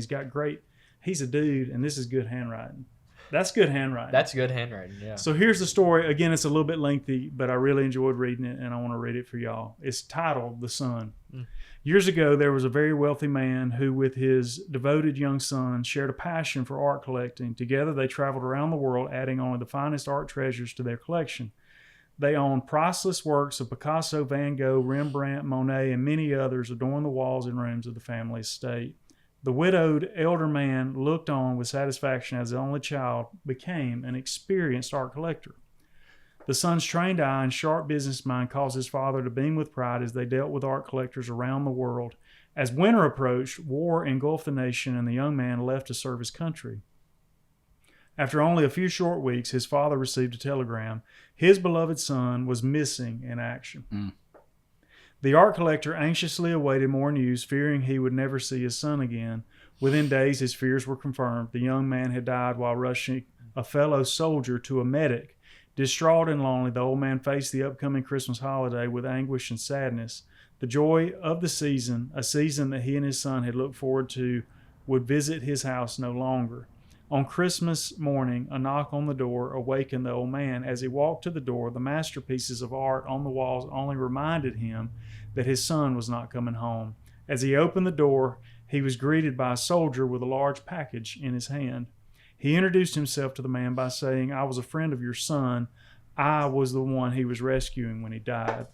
he's a dude, and this is good handwriting. That's good handwriting. That's good handwriting. Yeah. So here's the story. Again, it's a little bit lengthy, but I really enjoyed reading it, and I want to read it for y'all. It's titled The Son. Years ago, there was a very wealthy man who, with his devoted young son, shared a passion for art collecting. Together, they traveled around the world, adding only the finest art treasures to their collection. They owned priceless works of Picasso, Van Gogh, Rembrandt, Monet, and many others adorn the walls and rooms of the family estate. The widowed elder man looked on with satisfaction as the only child became an experienced art collector. The son's trained eye and sharp business mind caused his father to beam with pride as they dealt with art collectors around the world. As winter approached, war engulfed the nation, and the young man left to serve his country. After only a few short weeks, his father received a telegram. His beloved son was missing in action. The art collector anxiously awaited more news, fearing he would never see his son again. Within days, his fears were confirmed. The young man had died while rushing a fellow soldier to a medic. Distraught and lonely, the old man faced the upcoming Christmas holiday with anguish and sadness. The joy of the season, a season that he and his son had looked forward to, would visit his house no longer. On Christmas morning, a knock on the door awakened the old man. As he walked to the door, the masterpieces of art on the walls only reminded him that his son was not coming home. As he opened the door, he was greeted by a soldier with a large package in his hand. He introduced himself to the man by saying, "I was a friend of your son. I was the one he was rescuing when he died.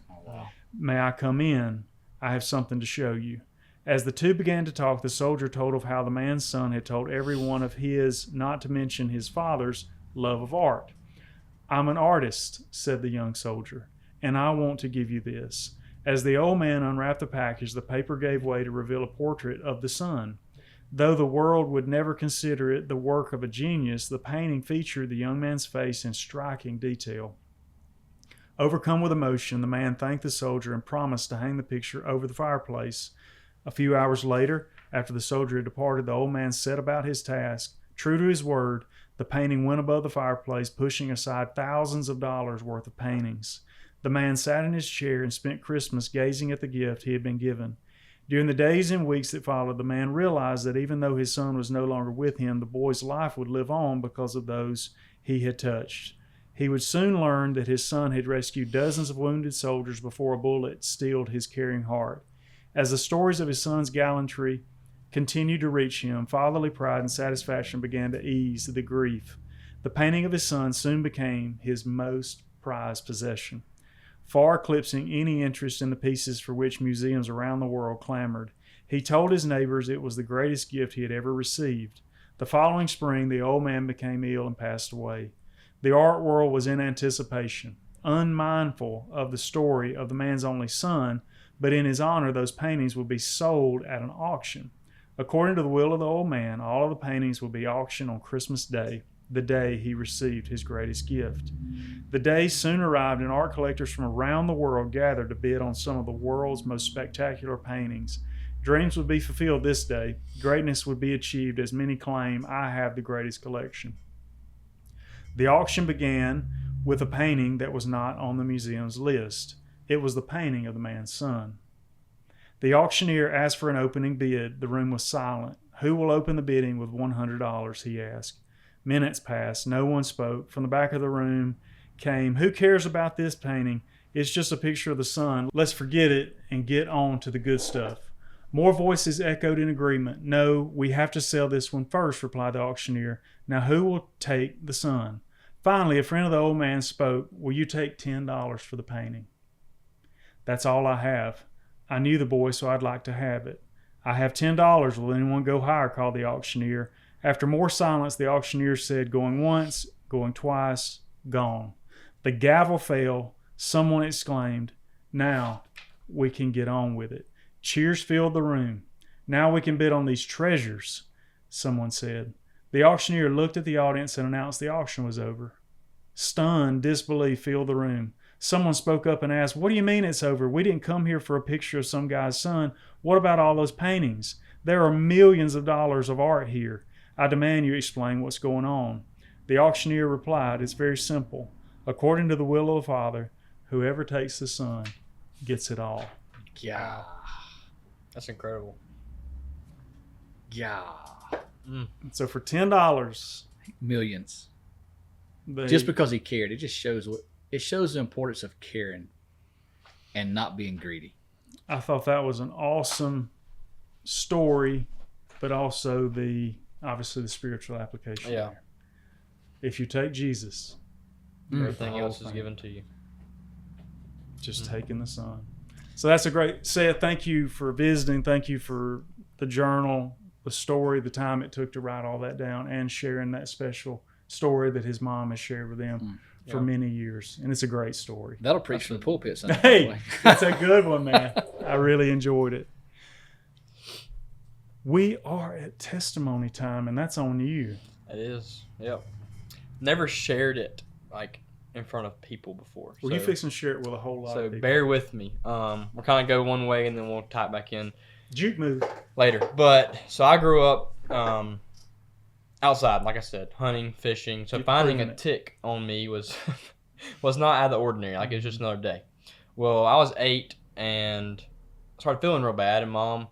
May I come in? I have something to show you." As the two began to talk, the soldier told of how the man's son had told every one of his, not to mention his father's, love of art. "I'm an artist," said the young soldier, "and I want to give you this." As the old man unwrapped the package, the paper gave way to reveal a portrait of the son. Though the world would never consider it the work of a genius, the painting featured the young man's face in striking detail. Overcome with emotion, the man thanked the soldier and promised to hang the picture over the fireplace. A few hours later, after the soldier had departed, the old man set about his task. True to his word, the painting went above the fireplace, pushing aside thousands of dollars worth of paintings. The man sat in his chair and spent Christmas gazing at the gift he had been given. During the days and weeks that followed, the man realized that even though his son was no longer with him, the boy's life would live on because of those he had touched. He would soon learn that his son had rescued dozens of wounded soldiers before a bullet stilled his caring heart. As the stories of his son's gallantry continued to reach him, fatherly pride and satisfaction began to ease the grief. The painting of his son soon became his most prized possession, far eclipsing any interest in the pieces for which museums around the world clamored. He told his neighbors it was the greatest gift he had ever received. The following spring, the old man became ill and passed away. The art world was in anticipation, unmindful of the story of the man's only son, but in his honor, those paintings would be sold at an auction. According to the will of the old man, all of the paintings would be auctioned on Christmas Day, the day he received his greatest gift. The day soon arrived, and art collectors from around the world gathered to bid on some of the world's most spectacular paintings. Dreams would be fulfilled this day. Greatness would be achieved, as many claim, I have the greatest collection. The auction began with a painting that was not on the museum's list. It was the painting of the man's son. The auctioneer asked for an opening bid. The room was silent. Who will open the bidding with $100? He asked. Minutes passed. No one spoke. From the back of the room came, who cares about this painting? It's just a picture of the son. Let's forget it and get on to the good stuff. More voices echoed in agreement. No, we have to sell this one first, replied the auctioneer. Now who will take the son? Finally, a friend of the old man spoke. Will you take $10 for the painting? That's all I have. I knew the boy, so I'd like to have it. I have $10. Will anyone go higher? Called the auctioneer. After more silence, the auctioneer said, going once, going twice, gone. The gavel fell. Someone exclaimed, now we can get on with it. Cheers filled the room. Now we can bid on these treasures, someone said. The auctioneer looked at the audience and announced the auction was over. Stunned disbelief filled the room. Someone spoke up and asked, what do you mean it's over? We didn't come here for a picture of some guy's son. What about all those paintings? There are millions of dollars of art here. I demand you explain what's going on. The auctioneer replied, it's very simple. According to the will of the Father, whoever takes the Son gets it all. Yeah. That's incredible. Yeah. So for $10, Millions. they, Just because he cared. It just shows the importance of caring and not being greedy. I thought that was an awesome story, but also obviously the spiritual application. Yeah. There. If you take Jesus, Everything the else whole is thing. given to you. Just taking the Son. So that's a great, Seth, thank you for visiting. Thank you for the journal, the story, the time it took to write all that down, and sharing that special story that his mom has shared with them for many years. And it's a great story. That'll preach from the pulpit Sunday. Hey, that's a good one, man. I really enjoyed it. We are at testimony time, and that's on you. It is. Yep. Never shared it like in front of people before. Well, you fixing to share it with a whole lot So of people. bear with me. We'll kind of go one way and then we'll tie it back in Juke move. later. But so I grew up outside, like I said, hunting, fishing. So You're finding proving a it. tick on me was was not out of the ordinary. Like it was just another day. Well, I was 8 and started feeling real bad, and Mom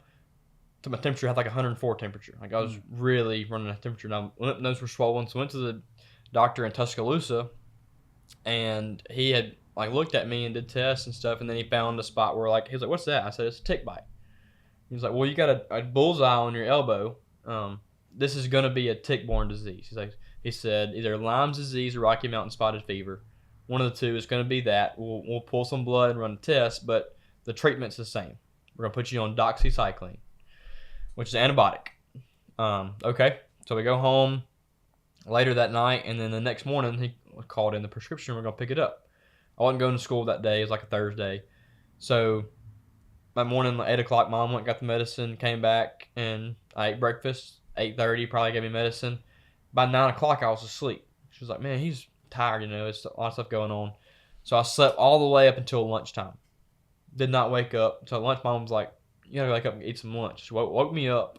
took my temperature. I had like 104 temperature. Like I was really running a temperature. Now lymph nodes were swollen, so I went to the doctor in Tuscaloosa, and he had like looked at me and did tests and stuff, and then he found a spot where like he was like, "What's that?" I said, "It's a tick bite." He was like, "Well, you got a bullseye on your elbow. This is gonna be a tick-borne disease." He said either Lyme's disease or Rocky Mountain spotted fever. One of the two is gonna be that. We'll pull some blood and run a test, but the treatment's the same. We're gonna put you on doxycycline, which is an antibiotic. Okay, so we go home later that night, and then the next morning he called in the prescription. We're gonna pick it up. I wasn't going to school that day. It was like a Thursday, so that morning, like 8 o'clock, Mom went and got the medicine, came back, and I ate breakfast. 8:30, probably gave me medicine. By 9 o'clock, I was asleep. She was like, man, he's tired, it's a lot of stuff going on. So I slept all the way up until lunchtime. Did not wake up. So lunch, Mom was like, you gotta wake up and eat some lunch. She woke me up,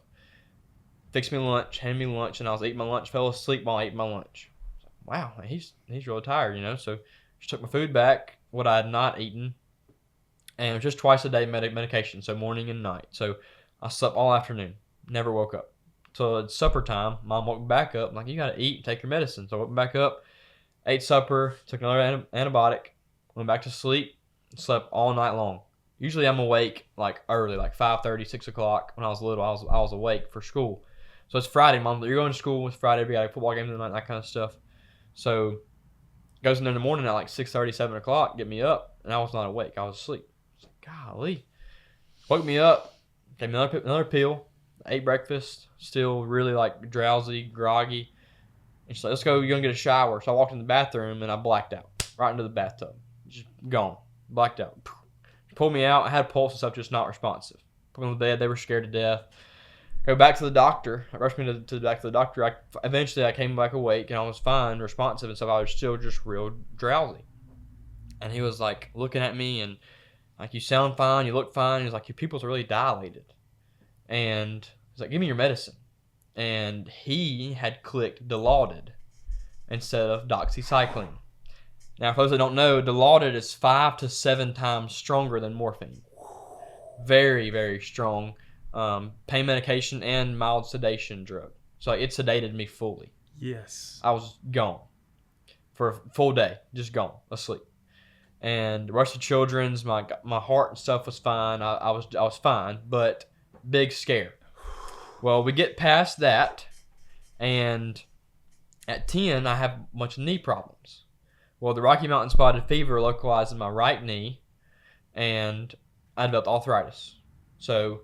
fixed me lunch, handed me lunch, and I was eating my lunch, fell asleep while I ate my lunch. I was like, wow, he's really tired, So she took my food back, what I had not eaten, and it was just twice a day medication, so morning and night. So I slept all afternoon, never woke up. So it's supper time. Mom woke me back up. I'm like, you got to eat and take your medicine. So I woke back up, ate supper, took another antibiotic, went back to sleep, slept all night long. Usually I'm awake like early, like 5:30, 6 o'clock. When I was little, I was awake for school. So it's Friday. Mom, you're going to school. It's Friday. We got a football game tonight, that kind of stuff. So goes in there in the morning at like 6:30, 7 o'clock, get me up, and I was not awake. I was asleep. I was like, golly. Woke me up, gave me another pill. Ate breakfast, still really like drowsy, groggy. And she's like, let's go, you're going to get a shower. So I walked in the bathroom and I blacked out. Right into the bathtub. Just gone. Blacked out. She pulled me out. I had a pulse and stuff, just not responsive. Put me on the bed. They were scared to death. Go back to the doctor. I rushed me back to the doctor. Eventually I came back awake and I was fine, responsive and stuff. I was still just real drowsy. And he was like looking at me and like, you sound fine, you look fine. He was like, your pupils are really dilated. And he's like, give me your medicine. And he had clicked Dilaudid instead of doxycycline. Now, for those that don't know, Dilaudid is 5 to 7 times stronger than morphine. Very, very strong pain medication and mild sedation drug. So it sedated me fully. Yes. I was gone for a full day, just gone, asleep. And the rest of Children's, my heart and stuff was fine. I was fine, but big scare. Well, we get past that, and at 10, I have a bunch of knee problems. Well, the Rocky Mountain spotted fever localized in my right knee, and I developed arthritis. So,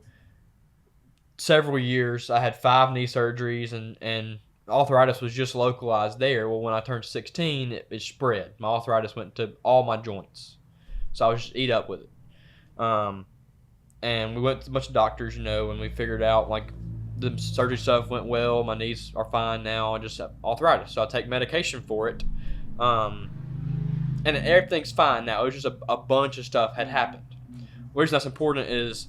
several years, I had 5 knee surgeries, and arthritis was just localized there. Well, when I turned 16, it spread. My arthritis went to all my joints. So, I was just eat up with it. And we went to a bunch of doctors, and we figured out, like, the surgery stuff went well. My knees are fine now. I just have arthritis. So I take medication for it. And everything's fine now. It was just a bunch of stuff had happened. The reason that's important is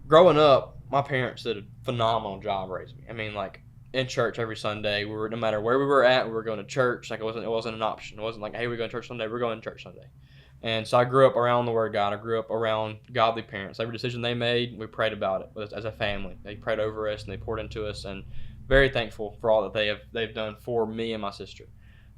growing up, my parents did a phenomenal job raising me. I mean, like, in church every Sunday. We were, no matter where we were at, we were going to church. Like, it wasn't an option. It wasn't like, hey, we're going to church Sunday. We're going to church Sunday. And so I grew up around the Word of God. I grew up around godly parents. Every decision they made, we prayed about it as a family. They prayed over us and they poured into us, and very thankful for all that they've done for me and my sister.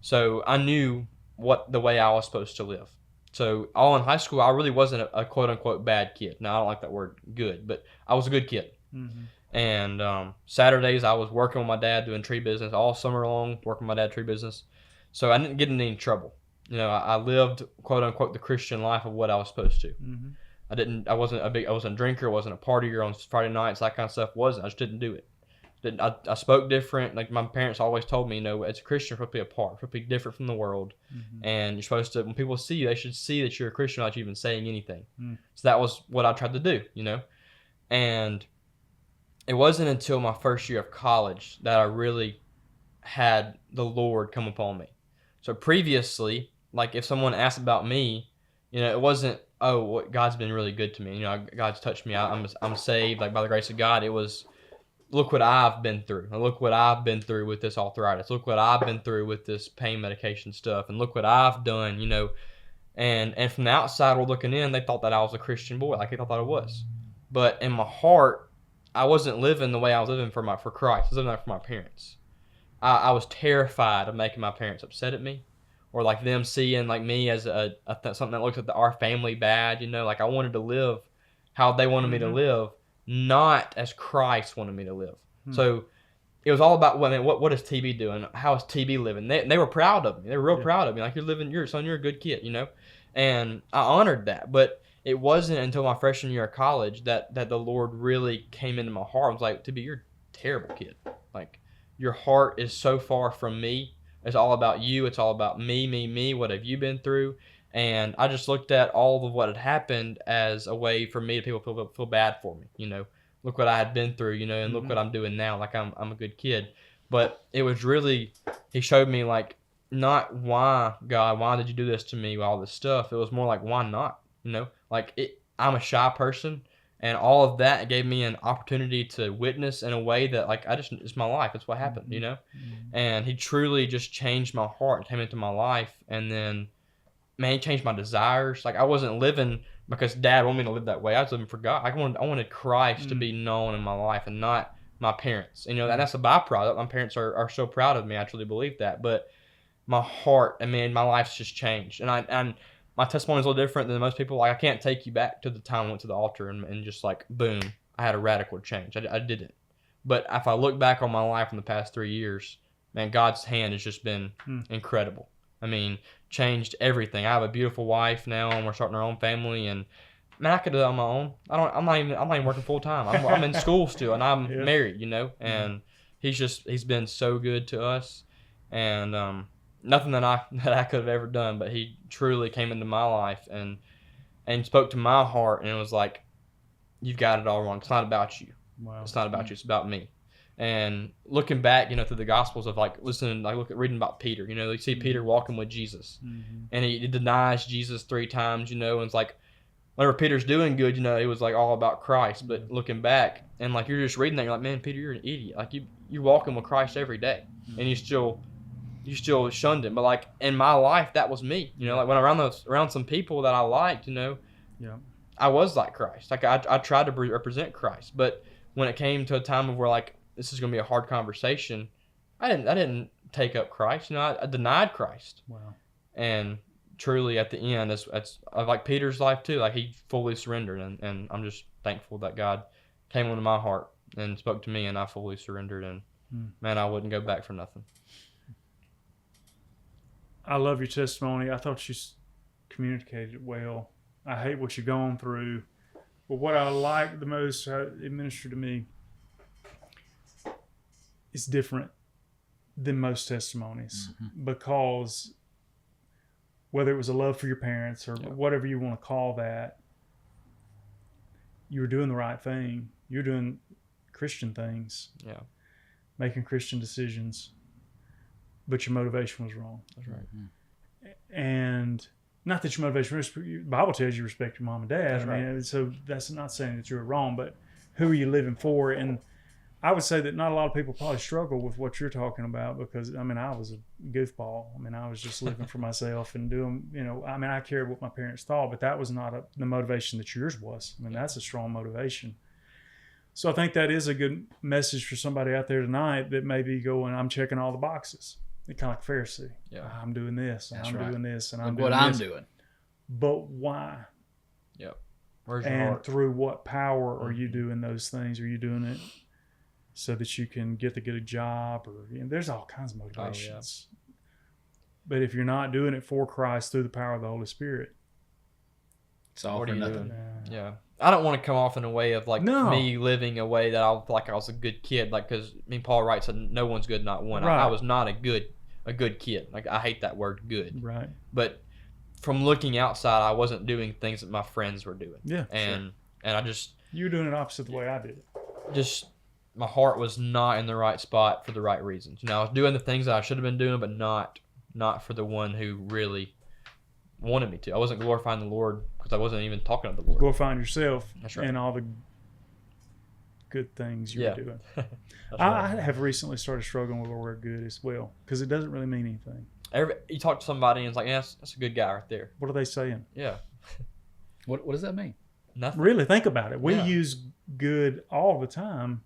So I knew the way I was supposed to live. So all in high school, I really wasn't a quote unquote bad kid. Now I don't like that word good, but I was a good kid. Mm-hmm. And Saturdays I was working with my dad doing tree business all summer long, working with my dad tree business. So I didn't get in any trouble. I lived quote unquote the Christian life of what I was supposed to. Mm-hmm. I wasn't a drinker, wasn't a partier on Friday nights, that kind of stuff. I just didn't do it. I spoke different. Like my parents always told me, as a Christian, you're supposed to be apart, you're supposed to be different from the world. Mm-hmm. And you're supposed to, when people see you, they should see that you're a Christian without you even saying anything. Mm. So that was what I tried to do, And it wasn't until my first year of college that I really had the Lord come upon me. So previously, like if someone asked about me, it wasn't, oh, God's been really good to me. God's touched me. I'm saved, like by the grace of God. It was, look what I've been through. And look what I've been through with this arthritis. Look what I've been through with this pain medication stuff. And look what I've done, And from the outside world looking in, they thought that I was a Christian boy. Like they thought that I was. But in my heart, I wasn't living the way I was living for Christ. I was living that for my parents. I was terrified of making my parents upset at me. Or like them seeing like me as something that looks at our family bad, Like I wanted to live how they wanted me to live, not as Christ wanted me to live. Mm-hmm. So it was all about what is TB doing? How is TB living? They were proud of me. They were real proud of me. Like you're a good kid, And I honored that. But it wasn't until my freshman year of college that the Lord really came into my heart. I was like, TB, you're a terrible kid. Like your heart is so far from me. It's all about you. It's all about me. What have you been through? And I just looked at all of what had happened as a way for me to people feel bad for me. You know, look what I had been through, you know, and look what I'm doing now. Like I'm a good kid. But it was really, he showed me like, not why, God, why did you do this to me, all this stuff. It was more like, why not? You know, like I'm a shy person, and all of that gave me an opportunity to witness in a way that like, it's my life. It's what happened, you know? And he truly just changed my heart, came into my life. And then, man, he changed my desires. Like I wasn't living because Dad wanted me to live that way. I was living for God. I wanted Christ to be known in my life and not my parents. And, you know, that's a byproduct. My parents are so proud of me. I truly believe that. But my heart, I mean, my life's just changed. And my testimony is a little different than most people. Like I can't take you back to the time I went to the altar and just like, boom, I had a radical change. I didn't. But if I look back on my life in the past 3 years, man, God's hand has just been incredible. I mean, changed everything. I have a beautiful wife now, and we're starting our own family. And man, I could do that on my own. I'm not even working full time. I'm in school still, and I'm married. You know, and he's been so good to us, and nothing that I could have ever done. But he truly came into my life and spoke to my heart, and it was like, you've got it all wrong. It's not about you. Wow. It's not about you. It's about me. And looking back, you know, through the Gospels of like listening, like reading about Peter, you know, you see Peter walking with Jesus, and he denies Jesus 3 times, you know, and it's like, whenever Peter's doing good, you know, it was like all about Christ. But looking back, and like you're just reading that, you're like, man, Peter, you're an idiot. Like you're walking with Christ every day, and you still shunned him. But like in my life, that was me, you know, like when around some people that I liked, you know, I was like Christ. Like I tried to represent Christ, but when it came to a time of where like, this is going to be a hard conversation, I didn't take up Christ. You know, I denied Christ. Wow. And truly at the end, it's like Peter's life too. Like he fully surrendered, and I'm just thankful that God came into my heart and spoke to me, and I fully surrendered. And man, I wouldn't go back for nothing. I love your testimony. I thought you communicated it well. I hate what you're going through, but what I like the most, it ministered to me. It's different than most testimonies because whether it was a love for your parents or whatever you want to call that, you were doing the right thing. You're doing Christian things. Yeah. Making Christian decisions, but your motivation was wrong. That's right. And not that your motivation was, the Bible tells you respect your mom and dad. That's I mean, so that's not saying that you're wrong, but who are you living for? And I would say that not a lot of people probably struggle with what you're talking about because, I mean, I was a goofball. I mean, I was just living for myself and doing, you know, I mean, I cared what my parents thought, but that was not the motivation that yours was. I mean, that's a strong motivation. So I think that is a good message for somebody out there tonight that may be going, I'm checking all the boxes. It's kind of like Pharisee. Yeah. I'm doing this, and I'm doing this, and I'm doing what this. I'm doing. But why? Yep. Where's your and heart? Through what power are you doing those things? Are you doing it so that you can get to get a job? Or there's all kinds of motivations. Oh, yeah. But if you're not doing it for Christ through the power of the Holy Spirit, it's all for nothing. Yeah. I don't want to come off in a way of like me living a way that I feel like I was a good kid. Like, because I mean, Paul writes that no one's good, not one. Right. I was not a good kid. Like, I hate that word good. Right. But from looking outside, I wasn't doing things that my friends were doing. Yeah. And I just, you were doing it opposite the way I did it. Just my heart was not in the right spot for the right reasons. You know, I was doing the things that I should have been doing, but not for the one who really wanted me to. I wasn't glorifying the Lord because I wasn't even talking to the Lord. Glorifying yourself. That's right. And all the good things you were doing. Right. I have recently started struggling with the word good as well because it doesn't really mean anything. You talk to somebody and it's like, yeah, that's a good guy right there. What are they saying? Yeah. What does that mean? Nothing. Really, think about it. We use good all the time,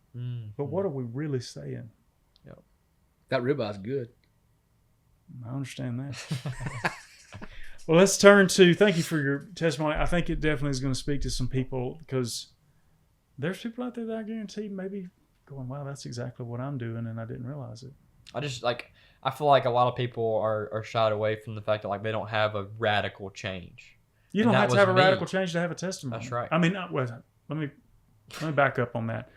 but what are we really saying? Yep. That ribeye's good. I understand that. Well, let's turn to, thank you for your testimony. I think it definitely is going to speak to some people because there's people out there that I guarantee maybe going, wow, that's exactly what I'm doing, and I didn't realize it. I feel like a lot of people are shied away from the fact that like they don't have a radical change. You don't have to have a radical change to have a testimony. That's right. I mean, let me back up on that.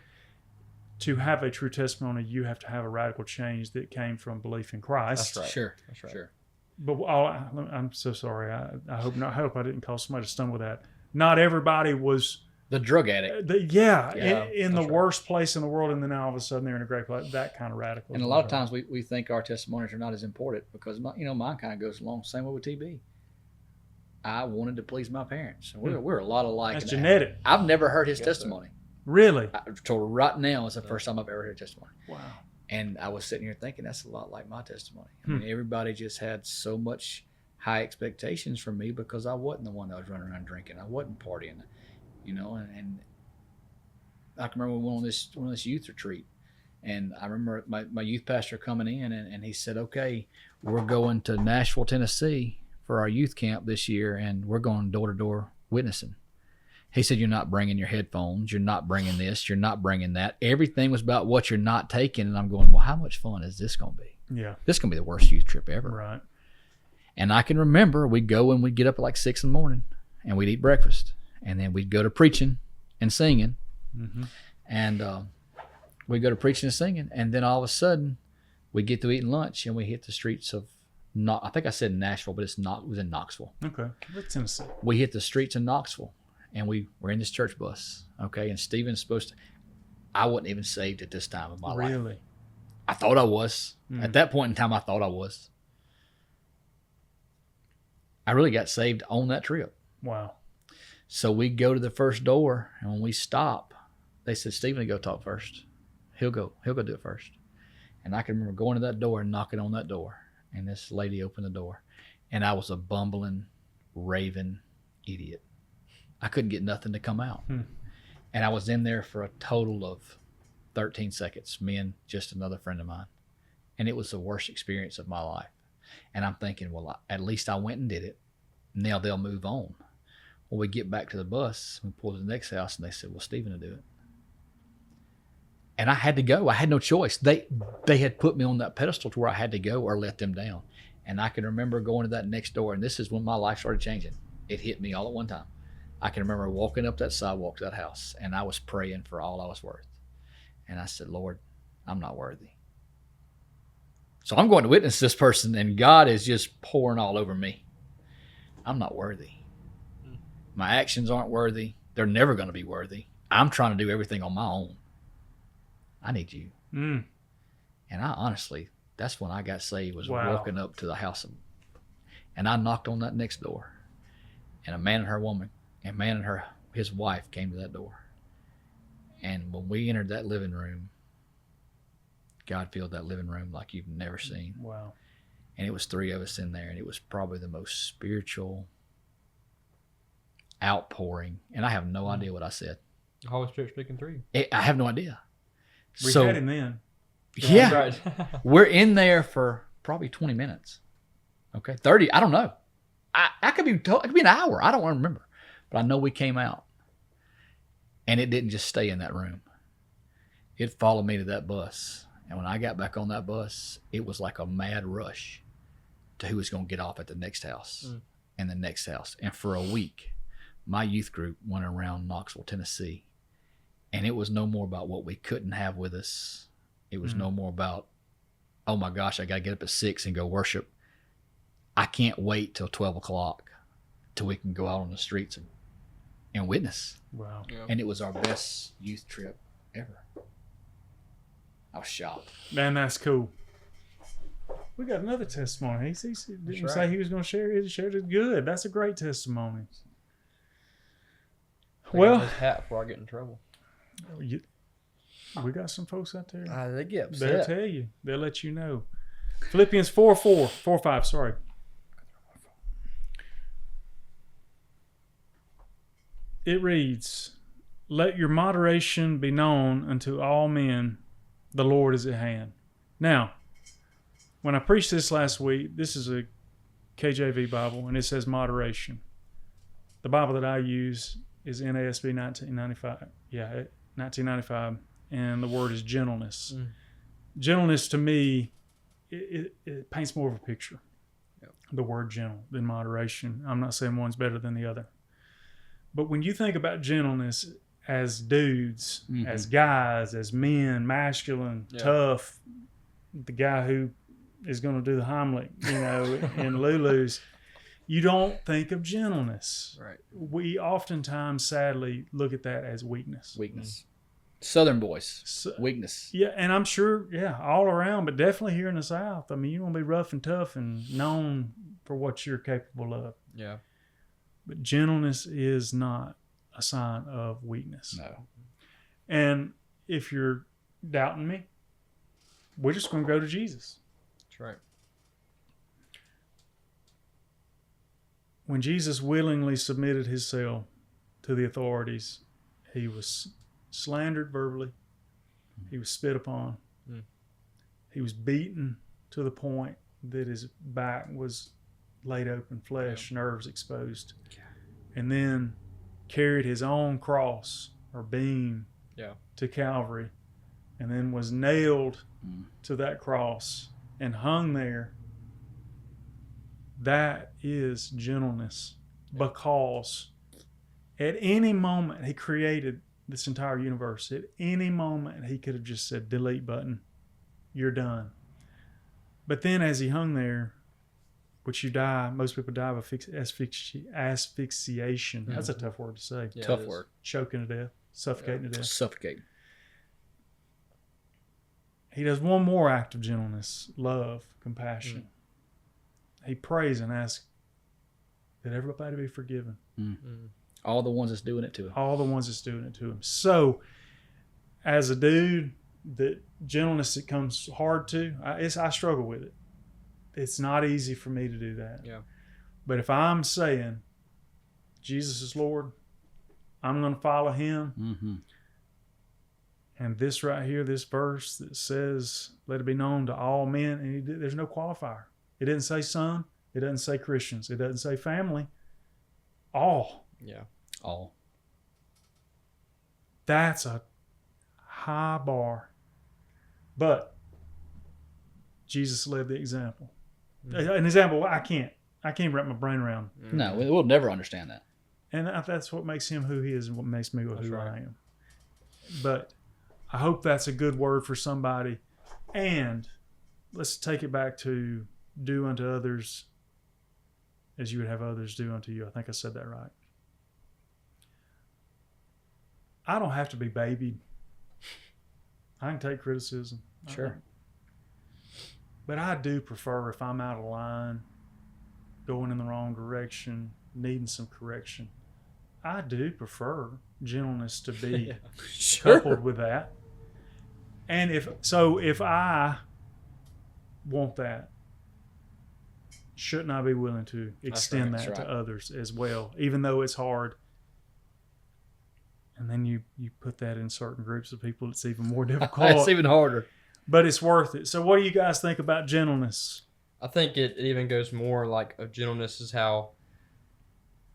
To have a true testimony, you have to have a radical change that came from belief in Christ. That's right. Sure. That's right. Sure. But I'm so sorry. I hope not. I hope I didn't cause somebody to stumble with that. Not everybody was The drug addict. in the right. worst place in the world, and then all of a sudden they're in a great place. That kind of radical. And a lot of times we think our testimonies are not as important because, mine kind of goes along the same way with TB. I wanted to please my parents. We're a lot alike. That's in that. genetic. I've never heard his testimony. Really? Till right now is the first time I've ever heard a testimony. Wow. And I was sitting here thinking that's a lot like my testimony. I mean, everybody just had so much high expectations from me because I wasn't the one that was running around drinking. I wasn't partying, and I can remember we went on this youth retreat, and I remember my youth pastor coming in and he said, okay, we're going to Nashville, Tennessee for our youth camp this year, and we're going door to door witnessing. He said, you're not bringing your headphones. You're not bringing this. You're not bringing that. Everything was about what you're not taking. And I'm going, well, how much fun is this going to be? Yeah. This is going to be the worst youth trip ever. Right. And I can remember we'd go and we'd get up at like 6 in the morning and we'd eat breakfast. And then we'd go to preaching and singing. Mm-hmm. And we'd go to preaching and singing. And then all of a sudden we'd get to eating lunch and we hit the streets of, I think I said Nashville, but it was in Knoxville. Okay. That's Tennessee. We hit the streets in Knoxville. And we were in this church bus, okay? And Stephen's supposed to, I wasn't even saved at this time of my life. Really? I thought I was. At that point in time, I thought I was. I really got saved on that trip. Wow. So we go to the first door, and when we stop, they said, Stephen, go talk first. He'll go do it first. And I can remember going to that door and knocking on that door, and this lady opened the door, and I was a bumbling, raving idiot. I couldn't get nothing to come out. And I was in there for a total of 13 seconds, me and just another friend of mine. And it was the worst experience of my life. And I'm thinking, well, at least I went and did it. Now they'll move on. Well, we get back to the bus, we pull to the next house, and they said, well, Stephen will do it. And I had to go. I had no choice. They had put me on that pedestal to where I had to go or let them down. And I can remember going to that next door, and this is when my life started changing. It hit me all at one time. I can remember walking up that sidewalk to that house, and I was praying for all I was worth. And I said, Lord, I'm not worthy. So I'm going to witness this person, and God is just pouring all over me. I'm not worthy. My actions aren't worthy. They're never going to be worthy. I'm trying to do everything on my own. I need you. And I honestly, that's when I got saved, was walking up to the house. And I knocked on that next door, and a man and his wife came to that door. And when we entered that living room, God filled that living room like you've never seen. Wow. And it was 3 of us in there, and it was probably the most spiritual outpouring. And I have no idea what I said. The Holy Spirit speaking through you. I have no idea. We had him then. Yeah. Right. We're in there for probably 20 minutes. Okay. 30. I don't know. It could be an hour. I don't remember. But I know we came out. And it didn't just stay in that room. It followed me to that bus. And when I got back on that bus, it was like a mad rush to who was going to get off at the next house and the next house. And for a week, my youth group went around Knoxville, Tennessee. And it was no more about what we couldn't have with us. It was no more about, oh my gosh, I got to get up at 6 and go worship. I can't wait till 12 o'clock till we can go out on the streets and witness. Wow. Yeah. And it was our best youth trip ever. I was shocked. Man, that's cool. We got another testimony. He didn't say he was going to share it. He shared it good. That's a great testimony. Well, his hat before I get in trouble. We got some folks out there. They get They'll upset. tell you. They'll let you know. Philippians 4:5. Sorry. It reads, "Let your moderation be known unto all men. The Lord is at hand." Now, when I preached this last week, this is a KJV Bible, and it says moderation. The Bible that I use is NASB 1995. Yeah, 1995. And the word is gentleness. Gentleness to me, it paints more of a picture. Yep. The word gentle than moderation. I'm not saying one's better than the other. But when you think about gentleness as dudes, as guys, as men, masculine, tough, the guy who is going to do the Heimlich, in Lulu's, you don't think of gentleness. Right. We oftentimes, sadly, look at that as weakness. Weakness. Southern boys. Weakness. Yeah, and I'm sure, all around, but definitely here in the South. I mean, you want to be rough and tough and known for what you're capable of. Yeah. But gentleness is not a sign of weakness. No. And if you're doubting me, we're just going to go to Jesus. That's right. When Jesus willingly submitted himself to the authorities, he was slandered verbally. He was spit upon. He was beaten to the point that his back was laid open, flesh, nerves exposed. And then carried his own cross or beam to Calvary, and then was nailed to that cross and hung there. That is gentleness, because at any moment he created this entire universe. At any moment he could have just said, delete button, you're done. But then as he hung there, which you die, most people die of asphyxiation. That's a tough word to say. Yeah, Tough word. Choking to death, suffocating to death. Suffocate. He does one more act of gentleness, love, compassion. He prays and asks that everybody be forgiven. All the ones that's doing it to him. All the ones that's doing it to him. So, as a dude, that gentleness, it comes hard to. I struggle with it. It's not easy for me to do that. Yeah. But if I'm saying Jesus is Lord, I'm going to follow him. And this right here, this verse that says, let it be known to all men, and there's no qualifier. It didn't say some. It doesn't say Christians. It doesn't say family. All. Yeah. All. That's a high bar. But Jesus led the example. An example I can't wrap my brain around. No, we'll never understand that. And that's what makes him who he is and what makes me who right. I am. But I hope that's a good word for somebody. And let's take it back to do unto others as you would have others do unto you. I think I said that right. I don't have to be babied. I can take criticism. Sure. But I do prefer, if I'm out of line, going in the wrong direction, needing some correction, I do prefer gentleness to be coupled with that. And if I want that, shouldn't I be willing to extend that to others as well, even though it's hard? And then you put that in certain groups of people, it's even more difficult. It's even harder. But it's worth it. So what do you guys think about gentleness? I think it even goes more like of gentleness is how,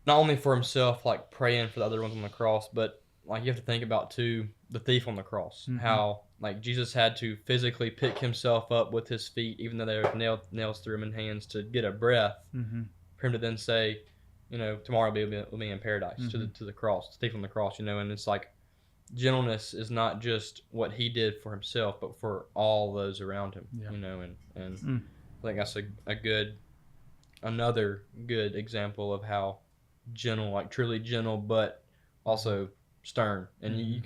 not only for himself, like praying for the other ones on the cross, but like you have to think about too, the thief on the cross, how like Jesus had to physically pick himself up with his feet, even though there were nails through him and hands, to get a breath, for him to then say, tomorrow we'll be in paradise, to the cross, the thief on the cross, and it's like, gentleness is not just what he did for himself, but for all those around him, and I think that's another good example of how gentle, like truly gentle, but also stern. And you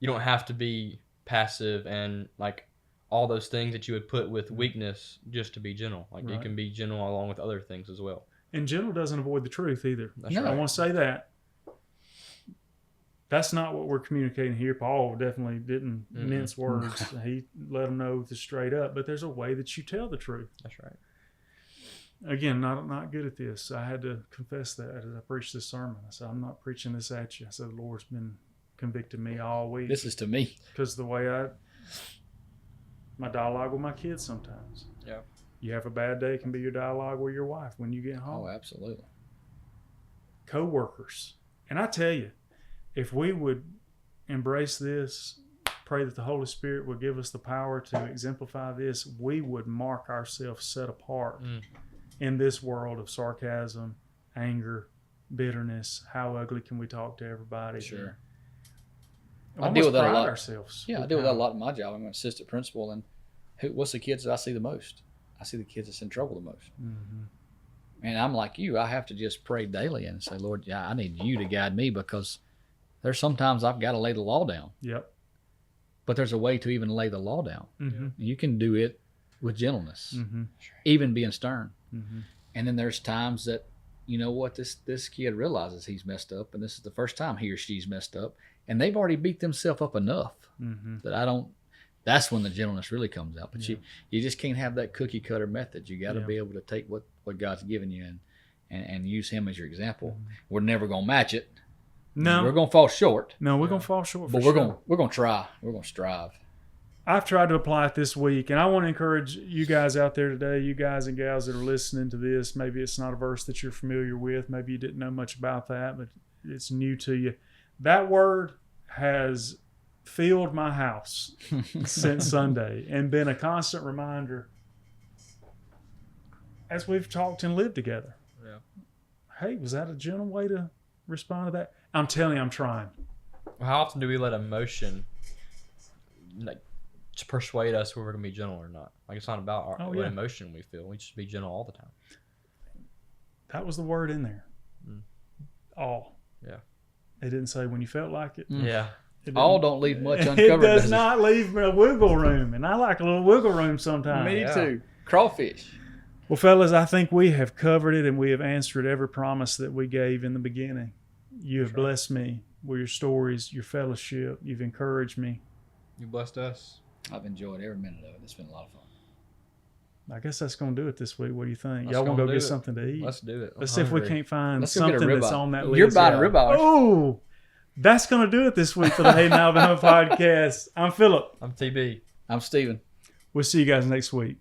don't have to be passive and like all those things that you would put with weakness just to be gentle. Like you can be gentle along with other things as well. And gentle doesn't avoid the truth either. That's right. I want to say that. That's not what we're communicating here. Paul definitely didn't mince words. He let them know this straight up. But there's a way that you tell the truth. That's right. Again, not good at this. I had to confess that as I preached this sermon. I said, I'm not preaching this at you. I said, the Lord's been convicting me all week. This is to me. Because the way my dialogue with my kids sometimes. Yeah. You have a bad day, it can be your dialogue with your wife when you get home. Oh, absolutely. Co-workers. And I tell you, if we would embrace this, pray that the Holy Spirit would give us the power to exemplify this, we would mark ourselves set apart in this world of sarcasm, anger, bitterness. How ugly can we talk to everybody? Sure. I deal with that a lot. ourselves. Yeah, I deal with that a lot in my job. I'm an assistant principal, and what's the kids that I see the most? I see the kids that's in trouble the most. Mm-hmm. And I'm like you. I have to just pray daily and say, Lord, yeah, I need you to guide me, because there's sometimes I've got to lay the law down. Yep. But there's a way to even lay the law down. Mm-hmm. You can do it with gentleness, Mm-hmm. even being stern. Mm-hmm. And then there's times that, you know what, this kid realizes he's messed up, and this is the first time he or she's messed up, and they've already beat themselves up enough Mm-hmm. that that's when the gentleness really comes out. But Yeah. you just can't have that cookie cutter method. You got to Yeah. be able to take what God's given you and use him as your example. We're never going to match it. No. We're going to fall short, No, we're going to fall short. but for we're sure. going to try. We're going to strive. I've tried to apply it this week, and I want to encourage you guys out there today, you guys and gals that are listening to this. Maybe it's not a verse that you're familiar with. Maybe you didn't know much about that, but it's new to you. That word has filled my house since Sunday and been a constant reminder as we've talked and lived together. Yeah. Hey, was that a gentle way to respond to that? I'm telling you, I'm trying. How often do we let emotion to persuade us whether we're going to be gentle or not? Like, it's not about what emotion we feel. We just be gentle all the time. That was the word in there. Mm. All. Yeah. It didn't say when you felt like it. Yeah. All don't leave much It uncovered. does not leave a wiggle room, and I like a little wiggle room sometimes. Me Yeah. too. Crawfish. Well, fellas, I think we have covered it, and we have answered every promise that we gave in the beginning. You have blessed me with your stories, your fellowship. You've encouraged me. You blessed us. I've enjoyed every minute of it. It's been a lot of fun. I guess that's going to do it this week. What do you think? Let's Y'all want to go go do get it. something to eat? Let's do it. Let's see if we can't find Let's go get a something that's ribeye. on that list. You're buying a ribeye. Oh, that's going to do it this week for the Hayden Alabama podcast. I'm Philip. I'm TB. I'm Steven. We'll see you guys next week.